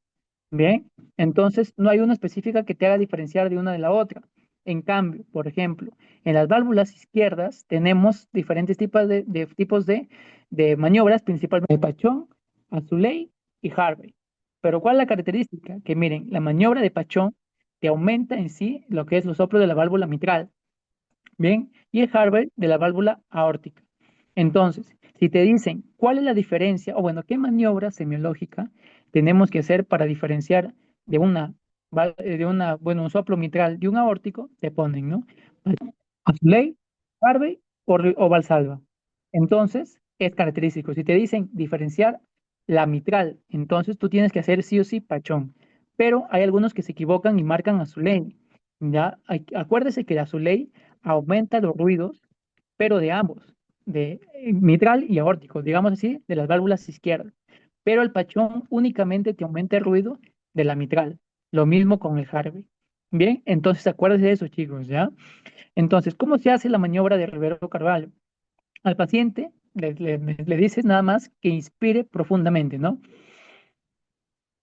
Bien, entonces no hay una específica que te haga diferenciar de una de la otra. En cambio, por ejemplo, en las válvulas izquierdas tenemos diferentes tipos de maniobras, principalmente de Pachón, Azuley y Harvey. Pero ¿cuál es la característica? Que miren, la maniobra de Pachón te aumenta en sí lo que es los soplos de la válvula mitral. Bien, y el Harvey de la válvula aórtica. Entonces, si te dicen cuál es la diferencia, o bueno, qué maniobra semiológica tenemos que hacer para diferenciar bueno, un soplo mitral de un aórtico, te ponen, ¿no? Azuley, Harvey o Valsalva. Entonces, es característico. Si te dicen diferenciar la mitral, entonces tú tienes que hacer sí o sí pachón. Pero hay algunos que se equivocan y marcan Azuley. ¿Ya? Acuérdese que el Azuley aumenta los ruidos, pero de ambos. mitral y aórtico, digamos así, de las válvulas izquierdas. Pero el pachón únicamente te aumenta el ruido de la mitral. Lo mismo con el Harvey. Bien, entonces acuérdense de eso, chicos, ¿ya? Entonces, ¿cómo se hace la maniobra de Rivero Carvalho? Al paciente le dices nada más que inspire profundamente, ¿no?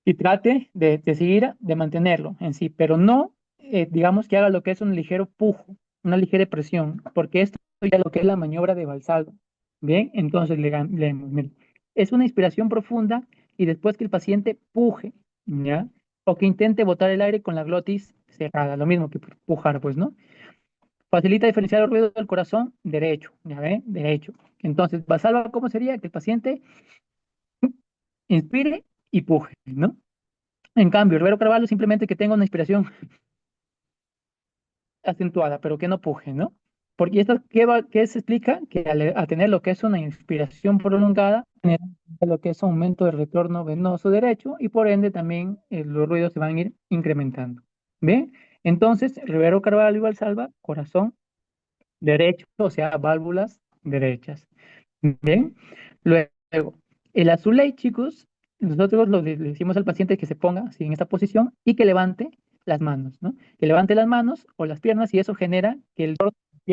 Y trate de seguir, de mantenerlo en sí, pero no, digamos que haga lo que es un ligero pujo, una ligera presión, porque esto ya lo que es la maniobra de Valsalva. Bien, entonces leemos, mire, es una inspiración profunda y después que el paciente puje, ¿ya? O que intente botar el aire con la glotis cerrada, lo mismo que pujar, pues, ¿no? Facilita diferenciar el ruido del corazón derecho, ¿ya ve? Derecho. Entonces, Valsalva, ¿cómo sería? Que el paciente inspire y puje, ¿no? En cambio, Rivero Carvalho simplemente que tenga una inspiración acentuada, pero que no puje, ¿no? Porque esto, ¿qué se explica? Que al tener lo que es una inspiración prolongada, genera lo que es aumento del retorno venoso derecho y por ende también los ruidos se van a ir incrementando. ¿Bien? Entonces, Rivero Carvalho y Valsalva, corazón derecho, o sea, válvulas derechas. Bien, luego, el azuley, chicos, nosotros le decimos al paciente que se ponga así en esta posición y que levante las manos, ¿no? Que levante las manos o las piernas y eso genera que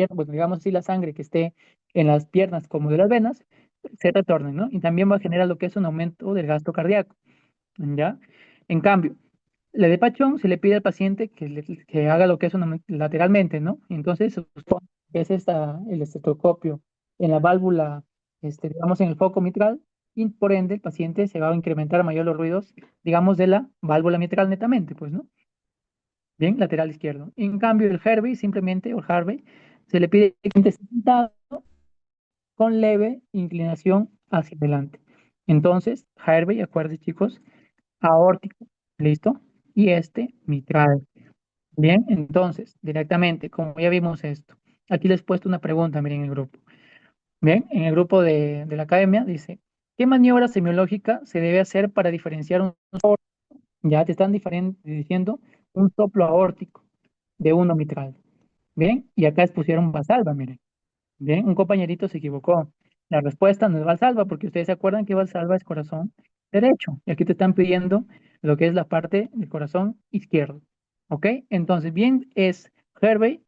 bueno, digamos así, la sangre que esté en las piernas como de las venas se retorne, ¿no? Y también va a generar lo que es un aumento del gasto cardíaco, ¿ya? En cambio, la de Pachón se le pide al paciente que haga lo que es lateralmente, ¿no? Entonces, es el estetoscopio en la válvula, digamos, en el foco mitral, y por ende el paciente se va a incrementar mayor los ruidos, digamos, de la válvula mitral netamente, pues, ¿no? Bien, lateral izquierdo. En cambio, el Harvey, simplemente, o Harvey, se le pide que esté sentado con leve inclinación hacia adelante. Entonces, Harvey, acuérdense, chicos, aórtico, ¿listo? Y mitral. Bien, entonces, directamente, como ya vimos esto, aquí les he puesto una pregunta, miren, en el grupo. Bien, en el grupo de la academia dice, ¿qué maniobra semiológica se debe hacer para diferenciar ya te están diciendo un soplo aórtico de uno mitral? Bien, y acá pusieron Valsalva, miren. Bien, un compañerito se equivocó. La respuesta no es Valsalva, porque ustedes se acuerdan que Valsalva es corazón derecho. Y aquí te están pidiendo lo que es la parte del corazón izquierdo. ¿Ok? Entonces, bien, es Hervey.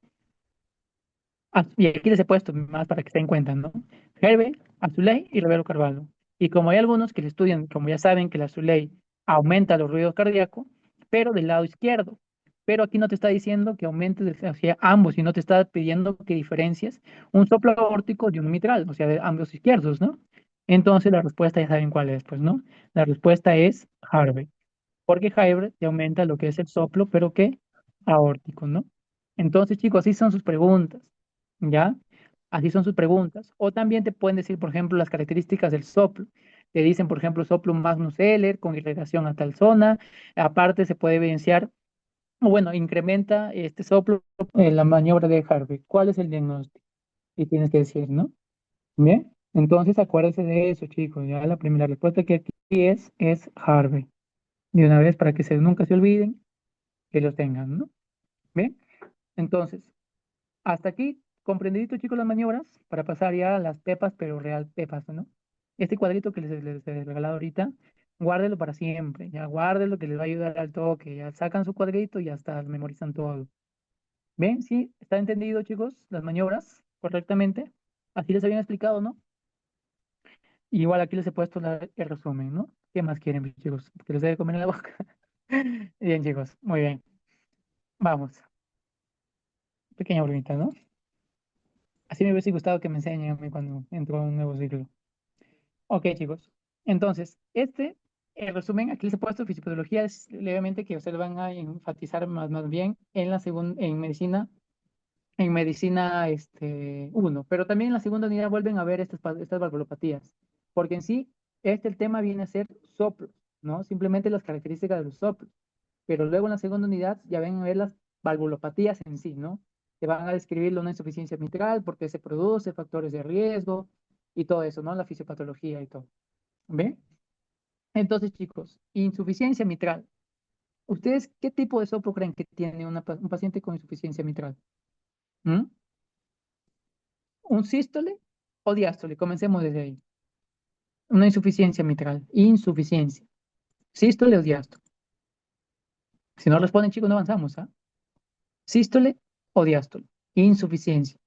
Y aquí les he puesto más para que se den cuenta, ¿no? Hervey, Azuley y Rivero Carvalho. Y como hay algunos que le estudian, como ya saben que el Azuley aumenta los ruidos cardíacos, pero del lado izquierdo. Pero aquí no te está diciendo que aumentes hacia ambos, sino te está pidiendo que diferencies un soplo aórtico de un mitral, o sea, de ambos izquierdos, ¿no? Entonces la respuesta ya saben cuál es, pues, ¿no? La respuesta es Harvey, porque Harvey te aumenta lo que es el soplo, pero que aórtico, ¿no? Entonces, chicos, así son sus preguntas. ¿Ya? Así son sus preguntas. O también te pueden decir, por ejemplo, las características del soplo. Te dicen, por ejemplo, soplo Magnus Eller con irradiación a tal zona. Aparte, se puede evidenciar, o bueno, incrementa este soplo en la maniobra de Harvey. ¿Cuál es el diagnóstico? Y tienes que decir, ¿no? Bien. Entonces, acuérdense de eso, chicos. Ya la primera respuesta que aquí es Harvey. De una vez, para que nunca se olviden, que lo tengan, ¿no? Bien. Entonces, hasta aquí, comprendidito, chicos, las maniobras para pasar ya a las pepas, pero real pepas, ¿no? Este cuadrito que les he regalado ahorita, guárdelo para siempre, ya guárdelo que les va a ayudar al toque, ya sacan su cuadrito y ya está, memorizan todo. ¿Ven? ¿Sí? ¿Está entendido, chicos? Las maniobras correctamente. Así les habían explicado, ¿no? Y igual aquí les he puesto el resumen, ¿no? ¿Qué más quieren, chicos? Que les debe comer en la boca. Bien, chicos, muy bien. Vamos. Pequeña bromita, ¿no? Así me hubiese gustado que me enseñen a mí cuando entro a un nuevo ciclo. Ok, chicos. Entonces, el resumen, aquí les he puesto fisiopatología, es levemente que ustedes van a enfatizar más bien en la segunda, en medicina 1, pero también en la segunda unidad vuelven a ver estas valvulopatías, porque en sí, el tema viene a ser soplos, ¿no? Simplemente las características de los soplos, pero luego en la segunda unidad ya ven a ver las valvulopatías en sí, ¿no? Te van a describir una insuficiencia mitral, por qué se produce, factores de riesgo y todo eso, ¿no? La fisiopatología y todo. ¿Ve? Entonces, chicos, insuficiencia mitral. ¿Ustedes qué tipo de soplo creen que tiene un paciente con insuficiencia mitral? ¿Mm? ¿Un sístole? o diástole? Comencemos desde ahí. Una insuficiencia mitral. Insuficiencia. Sístole o diástole. Si no responden, chicos, no avanzamos, ¿ah? Sístole o diástole. Insuficiencia.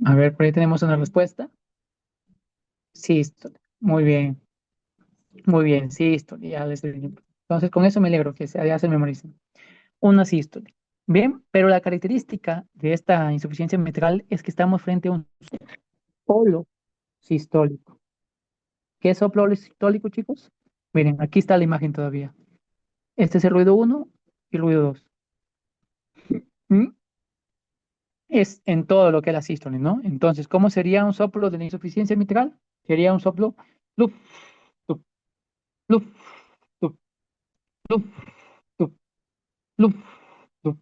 A ver, por ahí tenemos una respuesta. Sístole. Muy bien, sístole. Ya les doy. Entonces, con eso me alegro que ya se memoricen. Una sístole. Bien, pero la característica de esta insuficiencia mitral es que estamos frente a un solo sistólico. ¿Qué es soplo sistólico, chicos? Miren, aquí está la imagen todavía. Este es el ruido uno y el ruido 2. Es en todo lo que es la sístole, ¿no? Entonces, ¿cómo sería un soplo de la insuficiencia mitral? Sería un soplo luf, tup, luf, tup, luf, tup, luf, tup,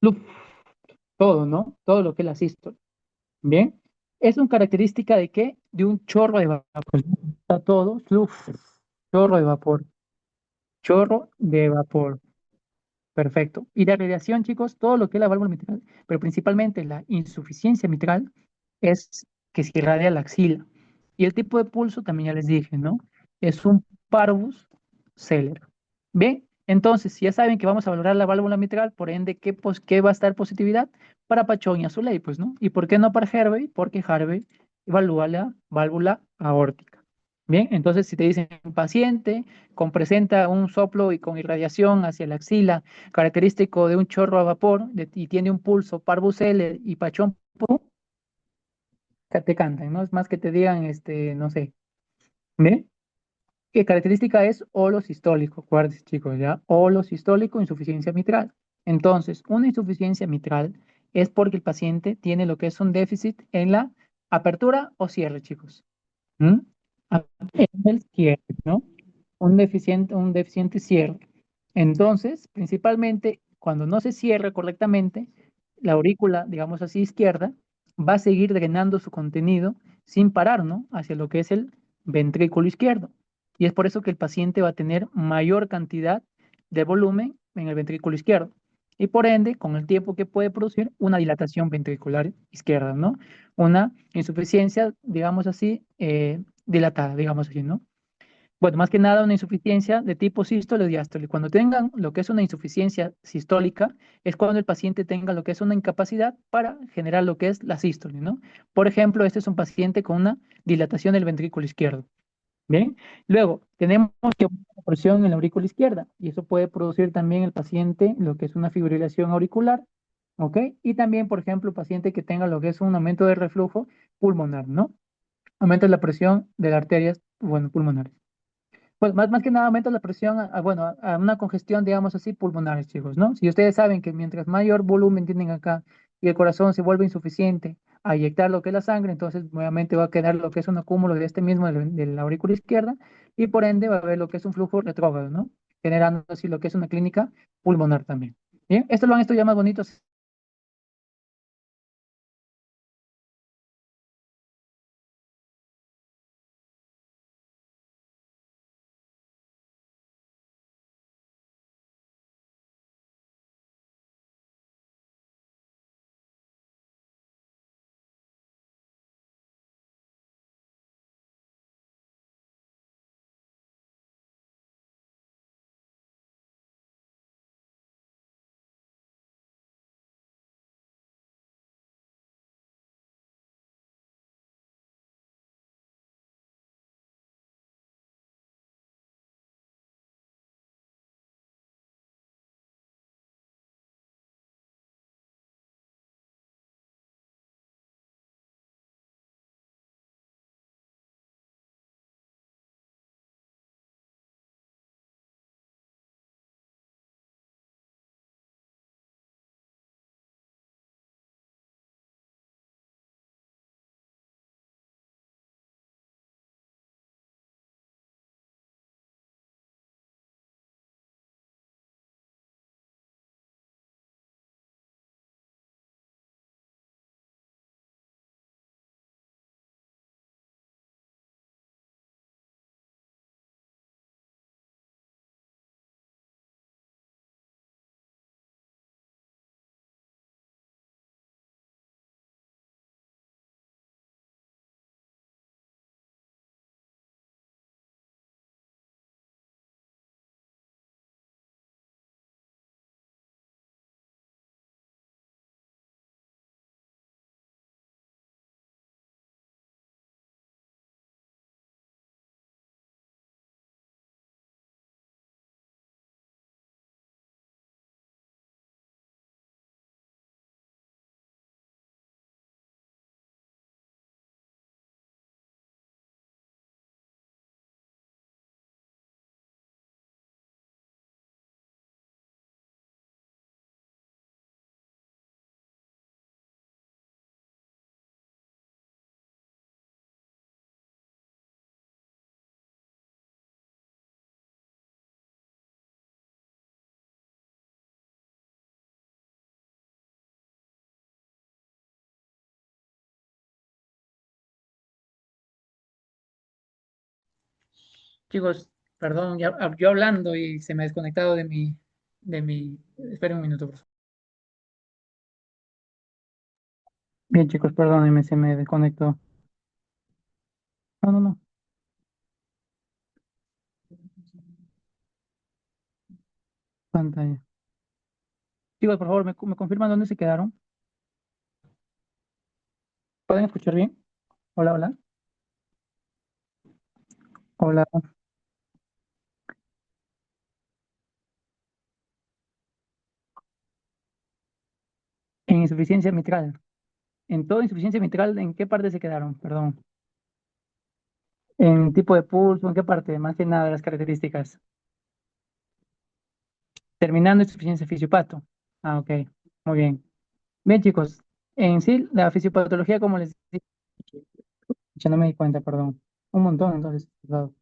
luf, todo, ¿no? Todo lo que es la sístole. Bien, es una característica de qué? De un chorro de vapor. Está todo, luf, chorro de vapor, chorro de vapor. Perfecto. Y la radiación, chicos, todo lo que es la válvula mitral, pero principalmente la insuficiencia mitral, es que se irradia la axila. Y el tipo de pulso también ya les dije, ¿no? Es un parvus celer. Bien, entonces, si ya saben que vamos a valorar la válvula mitral, por ende, ¿qué va a estar positividad? Para Pachón y Azuley, pues, ¿no? ¿Y por qué no para Harvey? Porque Harvey evalúa la válvula aórtica. Bien, entonces, si te dicen paciente con presenta un soplo y con irradiación hacia la axila, característico de un chorro a vapor y tiene un pulso parvus celer y Pachón, te cantan, ¿no? Es más que te digan, no sé, ¿ve? ¿Qué característica es holosistólico? Acuérdense, chicos, ¿ya? Holosistólico, insuficiencia mitral. Entonces, una insuficiencia mitral es porque el paciente tiene lo que es un déficit en la apertura o cierre, chicos. ¿Mm? En el cierre, ¿no? Un deficiente cierre. Entonces, principalmente, cuando no se cierra correctamente, la aurícula, digamos así, izquierda, va a seguir drenando su contenido sin parar, ¿no? Hacia lo que es el ventrículo izquierdo. Y es por eso que el paciente va a tener mayor cantidad de volumen en el ventrículo izquierdo. Y por ende, con el tiempo que puede producir una dilatación ventricular izquierda, ¿no? Una insuficiencia, digamos así, dilatada, digamos así, ¿no? Bueno, más que nada una insuficiencia de tipo sístole o diástole. Cuando tengan lo que es una insuficiencia sistólica, es cuando el paciente tenga lo que es una incapacidad para generar lo que es la sístole, ¿no? Por ejemplo, este es un paciente con una dilatación del ventrículo izquierdo. Bien, luego tenemos que una presión en la aurícula izquierda y eso puede producir también el paciente lo que es una fibrilación auricular, ¿ok? Y también, por ejemplo, el paciente que tenga lo que es un aumento de reflujo pulmonar, ¿no? Aumenta la presión de las arterias, bueno, pulmonares. Pues más que nada aumenta la presión, bueno, a una congestión, digamos así, pulmonar, chicos, ¿no? Si ustedes saben que mientras mayor volumen tienen acá y el corazón se vuelve insuficiente a inyectar lo que es la sangre, entonces nuevamente va a quedar lo que es un acúmulo de este mismo de la aurícula izquierda y por ende va a haber lo que es un flujo retrógrado, ¿no? Generando así lo que es una clínica pulmonar también. Bien, esto lo han estudiado más bonitos Chicos, perdón, yo hablando y se me ha desconectado esperen un minuto, por favor. Bien, chicos, perdónenme, se me desconectó. No, no, no, pantalla. Chicos, por favor, me confirman dónde se quedaron. ¿Pueden escuchar bien? Hola, hola. Hola. En insuficiencia mitral. En toda insuficiencia mitral, ¿en qué parte se quedaron? Perdón. ¿En tipo de pulso? ¿En qué parte? Más que nada las características. Terminando insuficiencia fisiopato. Ah, ok. Muy bien. Bien, chicos. En sí, la fisiopatología, como les dije, ya no me di cuenta, perdón. Un montón, entonces. Claro.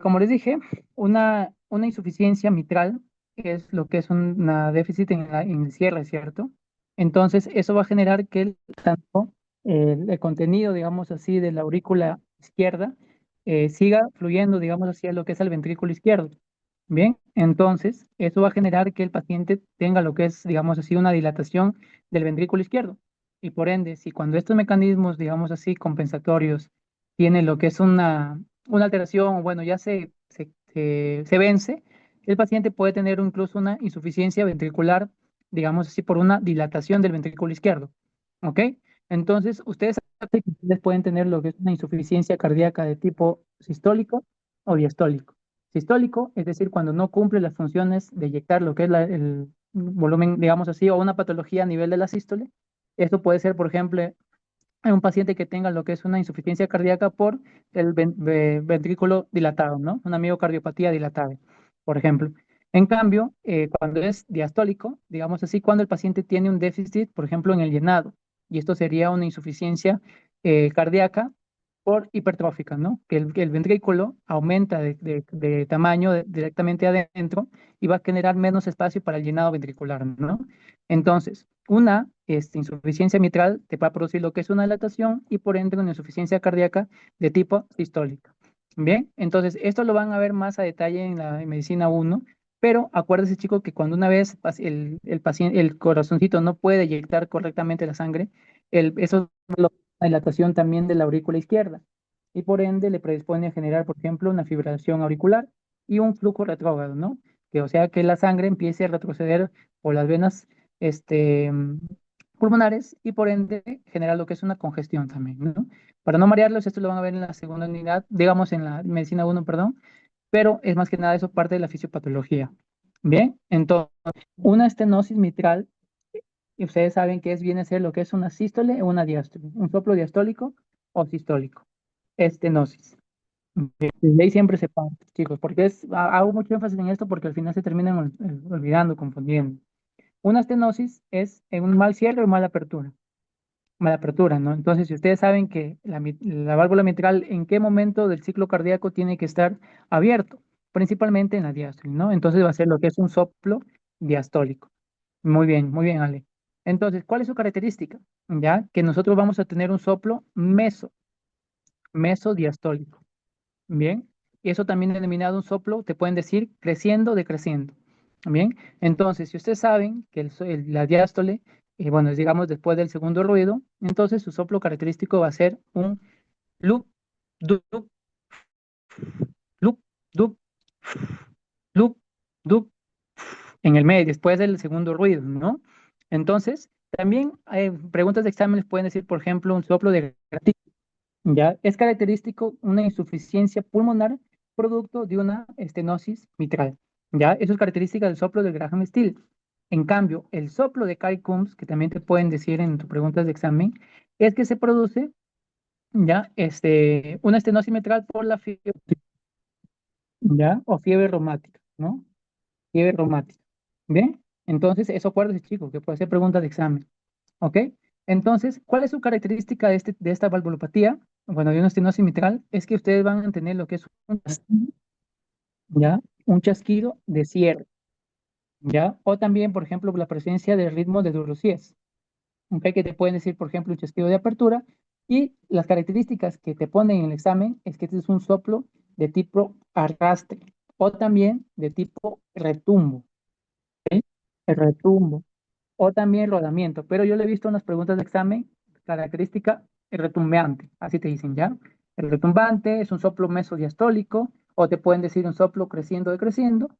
Como les dije, una insuficiencia mitral es lo que es una déficit en el cierre, ¿cierto? Entonces, eso va a generar que tanto el contenido, digamos así, de la aurícula izquierda siga fluyendo, digamos, hacia lo que es el ventrículo izquierdo. Bien, entonces, eso va a generar que el paciente tenga lo que es, digamos así, una dilatación del ventrículo izquierdo. Y por ende, si cuando estos mecanismos, digamos así, compensatorios, tienen lo que es una alteración, bueno, ya se vence, el paciente puede tener incluso una insuficiencia ventricular, digamos así, por una dilatación del ventrículo izquierdo. ¿Ok? Entonces, ustedes saben que ustedes pueden tener lo que es una insuficiencia cardíaca de tipo sistólico o diastólico. Sistólico, es decir, cuando no cumple las funciones de inyectar lo que es el volumen, digamos así, o una patología a nivel de la sístole. Esto puede ser, por ejemplo, en un paciente que tenga lo que es una insuficiencia cardíaca por el ventrículo dilatado, ¿no? Una miocardiopatía dilatada, por ejemplo. En cambio, cuando es diastólico, digamos así, cuando el paciente tiene un déficit, por ejemplo, en el llenado, y esto sería una insuficiencia cardíaca por hipertrófica, ¿no? Que el ventrículo aumenta de tamaño directamente adentro y va a generar menos espacio para el llenado ventricular, ¿no? Entonces, una insuficiencia mitral te va a producir lo que es una dilatación y por ende una insuficiencia cardíaca de tipo sistólica. Bien, entonces esto lo van a ver más a detalle en la en medicina uno, pero acuérdese, chico, que cuando una vez el paciente, el corazoncito no puede inyectar correctamente la sangre, eso es una dilatación también de la aurícula izquierda y por ende le predispone a generar, por ejemplo, una fibrilación auricular y un flujo retrógrado, ¿no? Que o sea que la sangre empiece a retroceder por las venas este, pulmonares y por ende genera lo que es una congestión también, ¿no? Para no marearlos, esto lo van a ver en la segunda unidad, digamos en la medicina uno, perdón, pero es más que nada eso parte de la fisiopatología. Bien, entonces, una estenosis mitral, y ustedes saben que viene a ser lo que es una sístole o una diástole, un soplo diastólico o sistólico, estenosis. De ahí siempre se parte, chicos, porque hago mucho énfasis en esto porque al final se terminan olvidando, confundiendo. Una estenosis es en un mal cierre o mala apertura, ¿no? Entonces, si ustedes saben que la válvula mitral, ¿en qué momento del ciclo cardíaco tiene que estar abierto? Principalmente en la diástole, ¿no? Entonces va a ser lo que es un soplo diastólico. Muy bien, Ale. Entonces, ¿cuál es su característica? Ya que nosotros vamos a tener un soplo mesodiastólico. Bien, y eso también denominado un soplo, te pueden decir creciendo, decreciendo. Bien, entonces, si ustedes saben que la diástole, bueno, es, digamos después del segundo ruido, entonces su soplo característico va a ser un loop, dup, loop, dup, loop, dup, en el medio, después del segundo ruido, ¿no? Entonces, también hay preguntas de exámenes pueden decir, por ejemplo, un soplo de ¿ya? Es característico una insuficiencia pulmonar producto de una estenosis mitral, ¿ya? Eso es característica del soplo del Graham Still. En cambio, el soplo de Carey Coombs, que también te pueden decir en tus preguntas de examen, es que se produce, ¿ya? Una estenosis mitral por la fiebre, ¿ya? O fiebre reumática, ¿no? Fiebre reumática, ¿bien? Entonces, eso acuérdate, chicos, que puede ser pregunta de examen. ¿Ok? Entonces, ¿cuál es su característica de esta valvulopatía? Bueno, de una estenosis mitral, es que ustedes van a tener lo que es ¿ya? Un chasquido de cierre, ¿ya? O también, por ejemplo, la presencia de ritmos de Durosies, ¿ok? Que te pueden decir, por ejemplo, un chasquido de apertura. Y las características que te ponen en el examen es que este es un soplo de tipo arrastre o también de tipo retumbo, ¿ok? El retumbo o también rodamiento, pero yo le he visto unas preguntas de examen, característica retumbeante, así te dicen ya. El retumbante es un soplo mesodiastólico o te pueden decir un soplo creciendo decreciendo,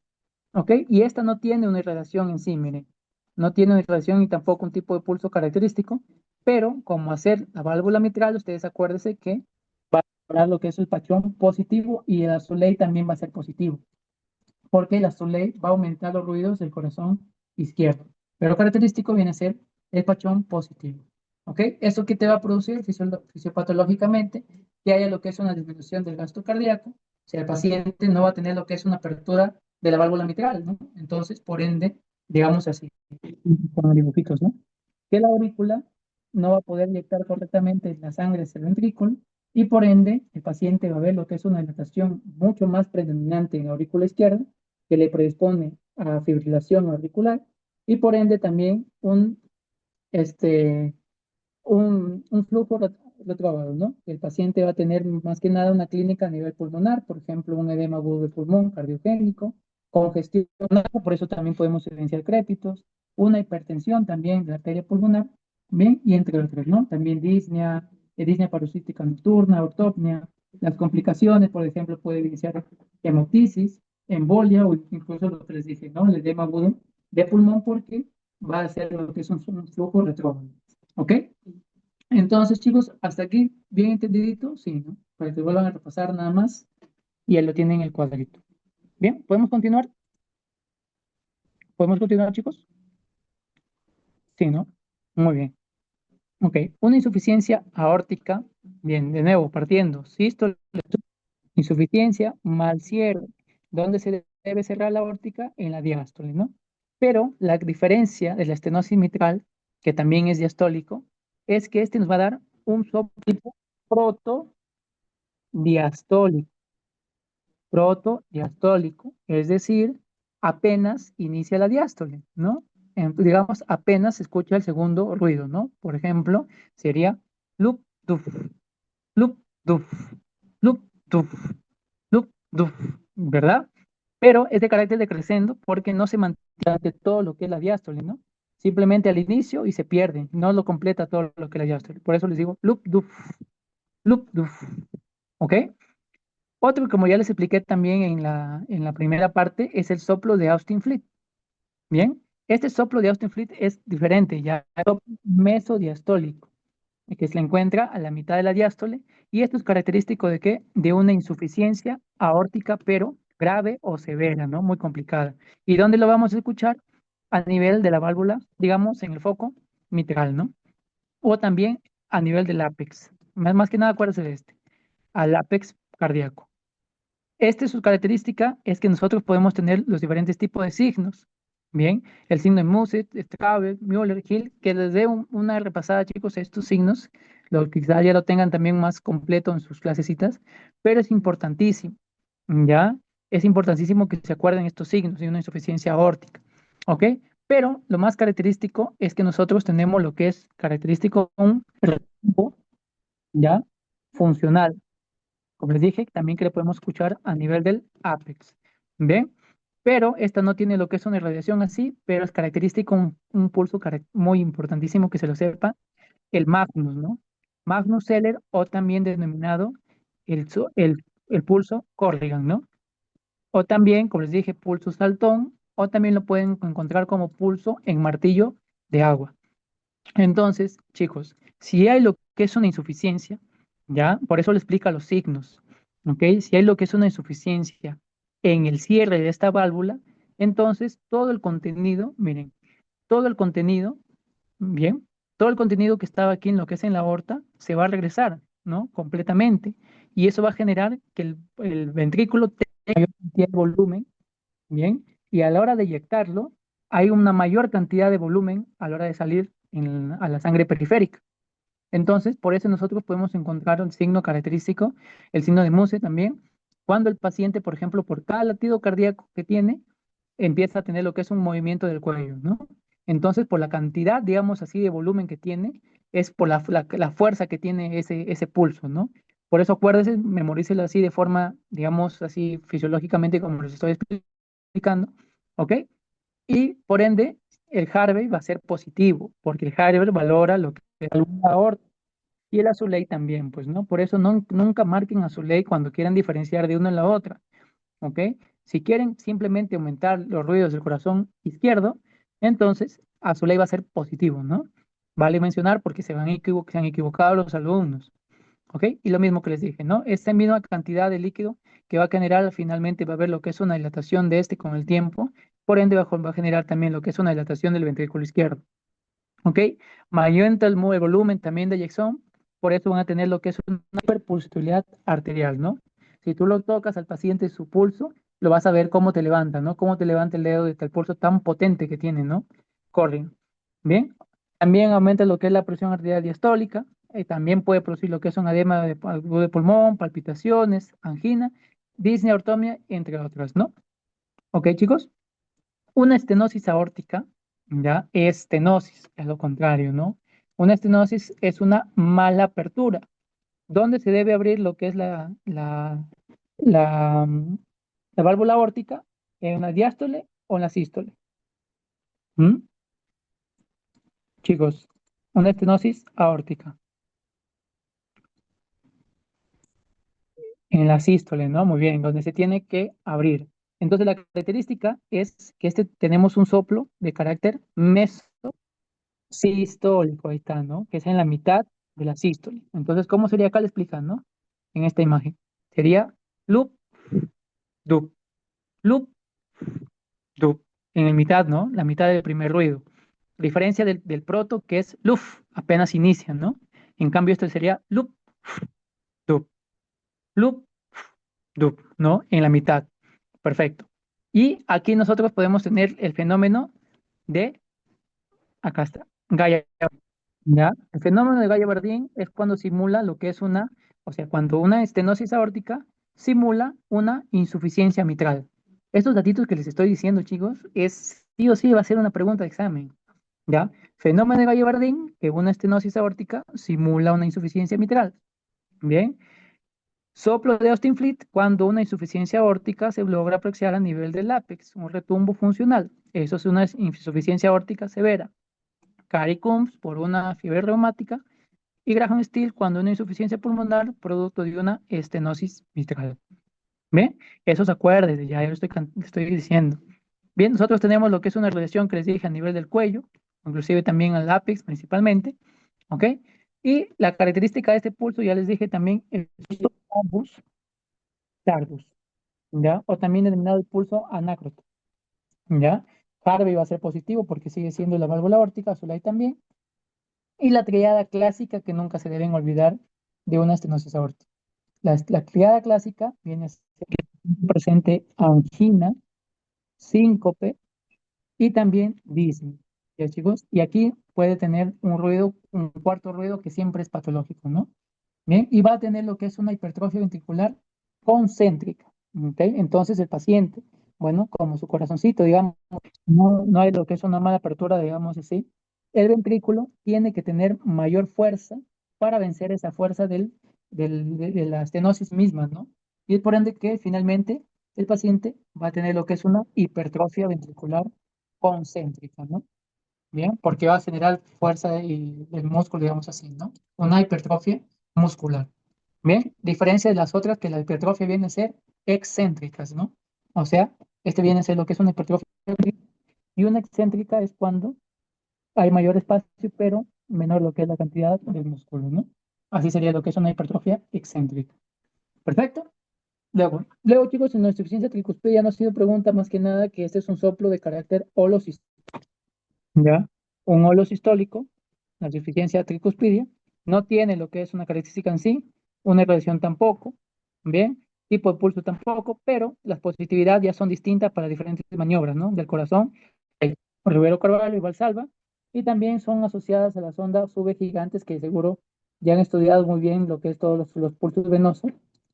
¿ok? Y esta no tiene una irradiación en sí, miren, no tiene una irradiación ni tampoco un tipo de pulso característico, pero como hacer la válvula mitral, ustedes acuérdense que va a mejorar lo que es el pachón positivo y el azuley también va a ser positivo porque la Soleil va a aumentar los ruidos del corazón izquierdo. Pero característico viene a ser el pachón positivo. ¿Ok? ¿Eso qué te va a producir fisiopatológicamente? Que haya lo que es una disminución del gasto cardíaco. O sea, el paciente no va a tener lo que es una apertura de la válvula mitral, ¿no? Entonces, por ende, digamos así, con dibujitos, ¿no? Que la aurícula no va a poder inyectar correctamente la sangre hacia el ventrículo y por ende el paciente va a ver lo que es una dilatación mucho más predominante en la aurícula izquierda que le predispone a fibrilación auricular y por ende también este, un flujo retrógrado, ¿no? El paciente va a tener más que nada una clínica a nivel pulmonar, por ejemplo, un edema agudo del pulmón cardiogénico, congestión, por eso también podemos evidenciar crépitos, una hipertensión también de la arteria pulmonar, bien, y entre otros, ¿no? También disnea paroxística nocturna, ortopnea, las complicaciones, por ejemplo, puede evidenciar hemoptisis, embolia o incluso lo que les dije, ¿no? El edema agudo de pulmón porque va a ser lo que es un flujo retrógrado. ¿Ok? Entonces, chicos, hasta aquí, bien entendidito, sí, ¿no? Para que vuelvan a repasar nada más y él lo tiene en el cuadrito. Bien, ¿podemos continuar? ¿Podemos continuar, chicos? Sí, ¿no? Muy bien. Ok, una insuficiencia aórtica, bien, de nuevo, partiendo, sístole, insuficiencia, mal cierre, ¿dónde se debe cerrar la aórtica? En la diástole, ¿no? Pero la diferencia de la estenosis mitral, que también es diastólico, es que este nos va a dar un soplo protodiastólico, protodiastólico, es decir, apenas inicia la diástole, ¿no? Digamos, apenas se escucha el segundo ruido, ¿no? Por ejemplo, sería lup, duf, lup, duf, lup, duf, lup, duf, ¿verdad? Pero es de carácter decreciendo porque no se mantiene durante todo lo que es la diástole, ¿no? Simplemente al inicio y se pierde, no lo completa todo lo que es la diástole. Por eso les digo lup, duf, ¿ok? Otro, como ya les expliqué también en la primera parte, es el soplo de Austin Fleet. Bien, este soplo de Austin Fleet es diferente, ya es mesodiastólico, que se le encuentra a la mitad de la diástole, y esto es característico de qué? De una insuficiencia aórtica, pero grave o severa, ¿no? Muy complicada. ¿Y dónde lo vamos a escuchar? A nivel de la válvula, digamos, en el foco mitral, ¿no? O también a nivel del ápex. Más que nada, acuérdense de este, al ápex cardíaco. Su característica es que nosotros podemos tener los diferentes tipos de signos. Bien, el signo de Muset, Straube, Müller, Hill, que les dé una repasada, chicos, a estos signos, quizá ya lo tengan también más completo en sus clasecitas, pero es importantísimo, ¿ya? Es importantísimo que se acuerden estos signos de una insuficiencia aórtica, ¿ok? Pero lo más característico es que nosotros tenemos lo que es característico un retumbo, ¿ya? Funcional, como les dije, también que le podemos escuchar a nivel del ápex. ¿Ven? Pero esta no tiene lo que es una irradiación así, pero es característico un pulso muy importantísimo que se lo sepa, el Magnus, ¿no? Magnus Celer o también denominado el pulso Corrigan, ¿no? O también, como les dije, pulso saltón, o también lo pueden encontrar como pulso en martillo de agua. Entonces, chicos, si hay lo que es una insuficiencia, ¿ya? Por eso le explica los signos, ¿ok? Si hay lo que es una insuficiencia en el cierre de esta válvula, entonces todo el contenido, miren, todo el contenido, bien, todo el contenido que estaba aquí en lo que es en la aorta se va a regresar, ¿no? Completamente. Y eso va a generar que el ventrículo tenga mayor cantidad de volumen, bien, y a la hora de eyectarlo, hay una mayor cantidad de volumen a la hora de salir a la sangre periférica. Entonces, por eso nosotros podemos encontrar un signo característico, el signo de Muse también, cuando el paciente, por ejemplo, por cada latido cardíaco que tiene, empieza a tener lo que es un movimiento del cuello, ¿no? Entonces, por la cantidad, digamos así, de volumen que tiene, es por la fuerza que tiene ese pulso, ¿no? Por eso acuérdense, memorícelo así de forma, digamos, así fisiológicamente como les estoy explicando, ¿ok? Y por ende, el Harvey va a ser positivo, porque el Harvey valora lo que es la aorta y el Azuley también, pues, ¿no? Por eso nunca marquen Azuley cuando quieran diferenciar de una en la otra, ¿ok? Si quieren simplemente aumentar los ruidos del corazón izquierdo, entonces Azuley va a ser positivo, ¿no? Vale mencionar porque se han equivocado los alumnos. ¿Ok? Y lo mismo que les dije, ¿no? Esta misma cantidad de líquido que va a generar finalmente va a haber lo que es una dilatación de este con el tiempo, por ende va a generar también lo que es una dilatación del ventrículo izquierdo, ¿ok? Mayor el volumen también de eyección, por eso van a tener lo que es una hiperpulsatilidad arterial, ¿no? Si tú lo tocas al paciente su pulso, lo vas a ver cómo te levanta, ¿no? Cómo te levanta el dedo de el pulso tan potente que tiene, ¿no? Corren. Bien. También aumenta lo que es la presión arterial diastólica, también puede producir lo que es un edema de pulmón, palpitaciones, angina, disnea, ortomia, entre otras, ¿no? Ok, chicos. Una estenosis aórtica, ¿ya? Estenosis, es lo contrario, ¿no? Una estenosis es una mala apertura. ¿Dónde se debe abrir lo que es la válvula aórtica? ¿En la diástole o en la sístole? ¿Mm? Chicos, una estenosis aórtica. En la sístole, ¿no? Muy bien, donde se tiene que abrir. Entonces, la característica es que tenemos un soplo de carácter mesosistólico, ahí está, ¿no? Que es en la mitad de la sístole. Entonces, ¿cómo sería acá? Le explican, ¿no? En esta imagen. Sería loop, dup, loop, dup. En la mitad, ¿no? La mitad del primer ruido. A diferencia del proto, que es luf, apenas inicia, ¿no? En cambio, esto sería loop, dup, loop, ¿no? En la mitad. Perfecto. Y aquí nosotros podemos tener el fenómeno de, acá está, Gaia. ¿Ya? El fenómeno de Gaia-Bardin es cuando simula lo que es o sea, cuando una estenosis aórtica simula una insuficiencia mitral. Estos datitos que les estoy diciendo, chicos, es sí o sí va a ser una pregunta de examen. ¿Ya? Fenómeno de Gaia-Bardin, que una estenosis aórtica simula una insuficiencia mitral. Bien. Soplo de Austin Fleet cuando una insuficiencia aórtica se logra apreciar a nivel del ápex, un retumbo funcional. Eso es una insuficiencia aórtica severa. Cary Coombs por una fiebre reumática y Graham Steele cuando una insuficiencia pulmonar producto de una estenosis mitral. ¿Bien? Esos acuérdense, ya lo estoy diciendo. Bien, nosotros tenemos lo que es una relación que les dije a nivel del cuello, inclusive también al ápex principalmente, ¿ok? Y la característica de este pulso, ya les dije también, el pulso tardus, ¿ya? O también denominado el pulso anacroto, ¿ya? Harvey va a ser positivo porque sigue siendo la válvula aórtica, Azulay también. Y la triada clásica que nunca se deben olvidar de una estenosis aórtica. La triada clásica viene a ser que presente angina, síncope y también disnea. ¿Ya, chicos? Y aquí puede tener un ruido, un cuarto ruido que siempre es patológico, ¿no? Bien, y va a tener lo que es una hipertrofia ventricular concéntrica. ¿Ok? Entonces el paciente, bueno, como su corazoncito, digamos, no hay lo que es una mala apertura, digamos así, el ventrículo tiene que tener mayor fuerza para vencer esa fuerza de la estenosis misma, ¿no? Y por ende que finalmente el paciente va a tener lo que es una hipertrofia ventricular concéntrica, ¿no? Bien, porque va a generar fuerza y el músculo, digamos así, ¿no? Una hipertrofia muscular. Bien, diferencia de las otras que la hipertrofia viene a ser excéntricas, ¿no? O sea, este viene a ser lo que es una hipertrofia y una excéntrica es cuando hay mayor espacio, pero menor lo que es la cantidad del músculo, ¿no? Así sería lo que es una hipertrofia excéntrica. Perfecto. Luego, chicos, en nuestra insuficiencia tricuspidia no ha sido pregunta más que nada que este es un soplo de carácter holosistólico. ¿Ya? Un holosistólico, la insuficiencia tricuspidia, no tiene lo que es una característica en sí, una irradiación tampoco, ¿bien? Tipo de pulso tampoco, pero las positividades ya son distintas para diferentes maniobras, ¿no? Del corazón, el Rivero Carvalho y Valsalva, y también son asociadas a las ondas gigantes que seguro ya han estudiado muy bien lo que es todos los pulsos venosos,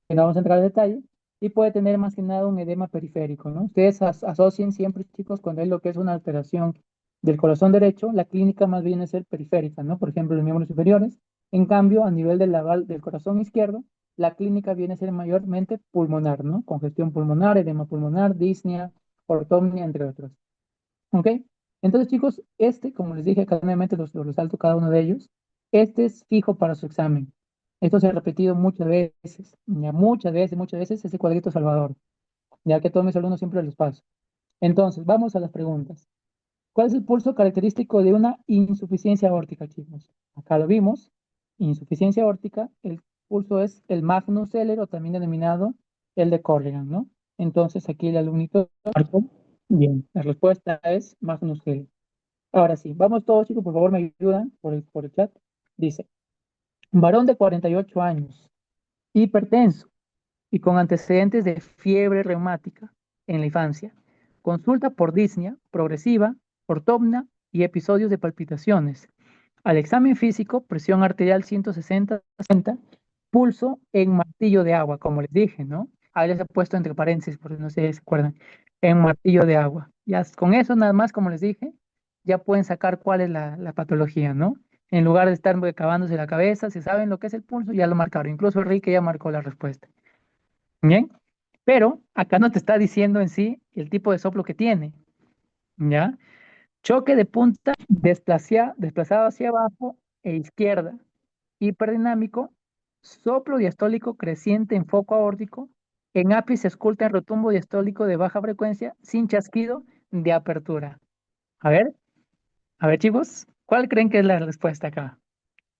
que no vamos a entrar en detalle, y puede tener más que nada un edema periférico, ¿no? Ustedes asocien siempre, chicos, cuando hay lo que es una alteración del corazón derecho, la clínica más bien es el periférica, ¿no? Por ejemplo, los miembros superiores. En cambio, a nivel del corazón izquierdo, la clínica viene a ser mayormente pulmonar, ¿no? Congestión pulmonar, edema pulmonar, disnea, ortopnea, entre otros. ¿Ok? Entonces, chicos, como les dije, acá nuevamente los resalto cada uno de ellos. Este es fijo para su examen. Esto se ha repetido muchas veces, ya muchas veces, ese cuadrito salvador, ya que a todos mis alumnos siempre los paso. Entonces, vamos a las preguntas. ¿Cuál es el pulso característico de una insuficiencia aórtica, chicos? Acá lo vimos. Insuficiencia aórtica, el pulso es el Magnus Celer o también denominado el de Corrigan, ¿no? Entonces, aquí el alumnito marcó. Bien, la respuesta es Magnus Celer. Ahora sí, vamos todos, chicos, por favor, me ayudan por el chat. Dice, varón de 48 años, hipertenso y con antecedentes de fiebre reumática en la infancia. Consulta por disnea progresiva, ortopnea y episodios de palpitaciones. Al examen físico, presión arterial 160, pulso en martillo de agua, como les dije, ¿no? Ahí les he puesto entre paréntesis, porque no sé si se acuerdan, en martillo de agua. Ya con eso nada más, como les dije, ya pueden sacar cuál es la patología, ¿no? En lugar de estar acabándose la cabeza, si saben lo que es el pulso, ya lo marcaron. Incluso Enrique ya marcó la respuesta. Bien, pero acá no te está diciendo en sí el tipo de soplo que tiene, ¿ya? Choque de punta desplazado hacia abajo e izquierda, hiperdinámico, soplo diastólico creciente en foco aórtico, en ápice esculta en rotumbo diastólico de baja frecuencia, sin chasquido de apertura. A ver, a ver chicos, ¿cuál creen que es la respuesta acá?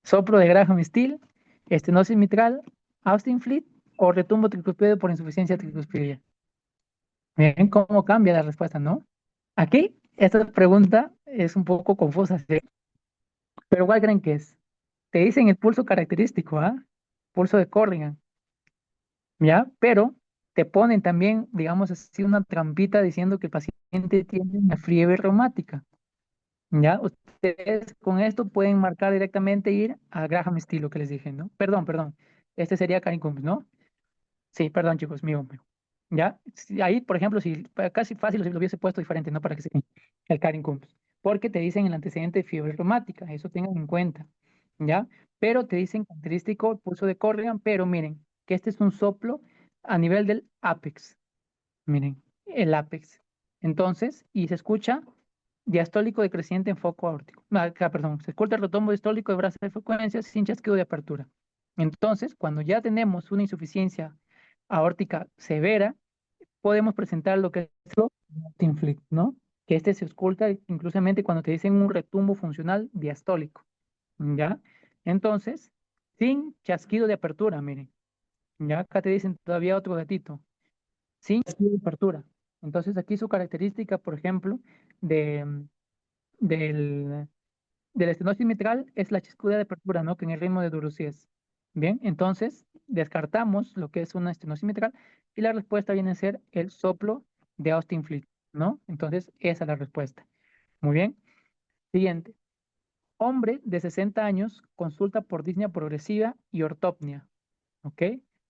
¿Soplo de Graham Still, estenosis mitral, Austin Fleet o retumbo tricuspideo por insuficiencia tricuspidia? Bien, ¿cómo cambia la respuesta, no? Aquí, esta pregunta es un poco confusa, ¿sí? Pero ¿cuál creen que es? Te dicen el pulso característico, ¿ah? Pulso de Corrigan, ¿ya? Pero te ponen también, digamos así, una trampita diciendo que el paciente tiene una fiebre reumática, ¿ya? Ustedes con esto pueden marcar directamente ir a Graham Steel, lo que les dije, ¿no? Perdón, perdón. Este sería Carin Combs, ¿no? Sí, perdón, chicos, mío, mío. ¿Ya? Ahí, por ejemplo, si casi fácil si lo hubiese puesto diferente, ¿no? Para que se el Carin Coombs. Porque te dicen el antecedente de fiebre reumática, eso tengan en cuenta, ¿ya? Pero te dicen característico pulso de Corrigan, pero miren, que este es un soplo a nivel del ápex, miren, el ápex. Entonces, y se escucha diastólico decreciente en foco aórtico. Acá, perdón, se escucha el retombo diastólico de brazo de frecuencia sin chasquido de apertura. Entonces, cuando ya tenemos una insuficiencia aórtica severa, podemos presentar lo que es lo Tinflick, ¿no? Que este se escucha inclusivamente cuando te dicen un retumbo funcional diastólico, ¿ya? Entonces, sin chasquido de apertura, miren, ya acá te dicen todavía otro datito, sin chasquido de apertura. Entonces, aquí su característica, por ejemplo, de, del, de la estenosis mitral es la chascudera de apertura, ¿no? Que en el ritmo de Durusies. Bien, entonces descartamos lo que es una estenosis mitral y la respuesta viene a ser el soplo de Austin Fleet, ¿no? Entonces, esa es la respuesta. Muy bien. Siguiente. Hombre de 60 años consulta por disnea progresiva y ortopnea, ¿ok?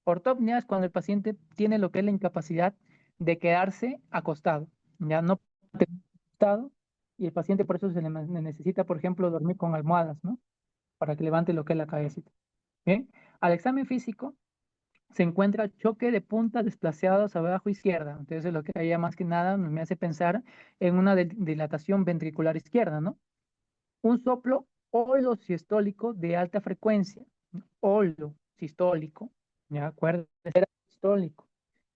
Ortopnea es cuando el paciente tiene lo que es la incapacidad de quedarse acostado, ya no acostado, y el paciente por eso se le necesita, por ejemplo, dormir con almohadas, ¿no? Para que levante lo que es la cabecita. Bien, al examen físico se encuentra choque de puntas desplazados abajo izquierda. Entonces, lo que haya más que nada me hace pensar en una dilatación ventricular izquierda, ¿no? Un soplo holosistólico de alta frecuencia. Holosistólico, ¿ya? Acuérdense, era sistólico,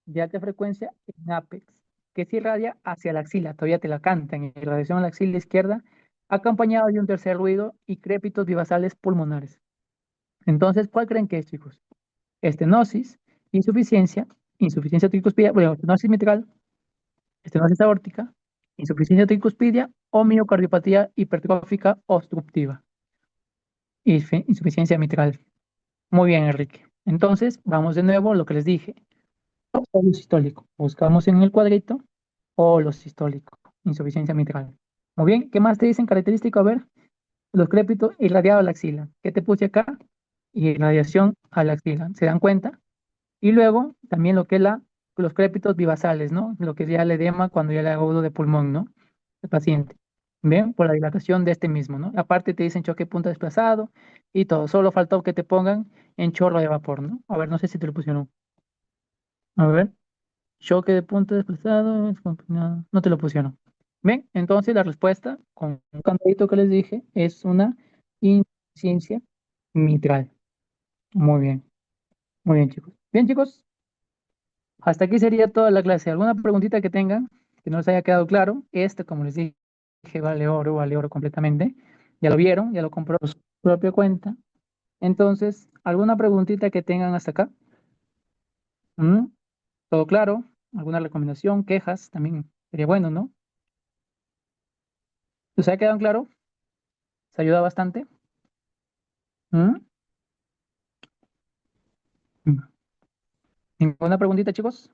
de alta frecuencia en apex, que se irradia hacia la axila. Todavía te la cantan, en irradiación a la axila izquierda, acompañado de un tercer ruido y crépitos bivasales pulmonares. Entonces, ¿cuál creen que es, chicos? Estenosis, insuficiencia, insuficiencia tricuspidia, bueno, estenosis mitral, estenosis aórtica, insuficiencia tricuspidia o miocardiopatía hipertrófica obstructiva y insuficiencia mitral. Muy bien, Enrique. Entonces, vamos de nuevo a lo que les dije. Óleo sistólico. Buscamos en el cuadrito óleo sistólico, insuficiencia mitral. Muy bien, ¿qué más te dicen característico? A ver, los crépitos irradiados a la axila. ¿Qué te puse acá? Irradiación a la axila. ¿Se dan cuenta? Y luego también lo que es los crépitos bivasales, ¿no? Lo que es ya el edema cuando ya le agudo de pulmón, ¿no? El paciente. Bien, por la dilatación de este mismo, ¿no? Aparte te dicen choque punta desplazado y todo. Solo faltó que te pongan en chorro de vapor, ¿no? A ver, no sé si te lo pusieron. A ver, choque de punta desplazado, es combinado. No te lo pusieron. Bien, entonces la respuesta, con un cantadito que les dije, es una insuficiencia mitral. Muy bien, chicos. Bien, chicos, hasta aquí sería toda la clase. ¿Alguna preguntita que tengan que no les haya quedado claro? Este, como les dije, vale oro completamente. Ya lo vieron, ya lo compró por su propia cuenta. Entonces, ¿alguna preguntita que tengan hasta acá? ¿Mm? ¿Todo claro? ¿Alguna recomendación? ¿Quejas? También sería bueno, ¿no? ¿Les ha quedado claro? ¿Se ayuda bastante? ¿Mm? ¿Ninguna preguntita, chicos?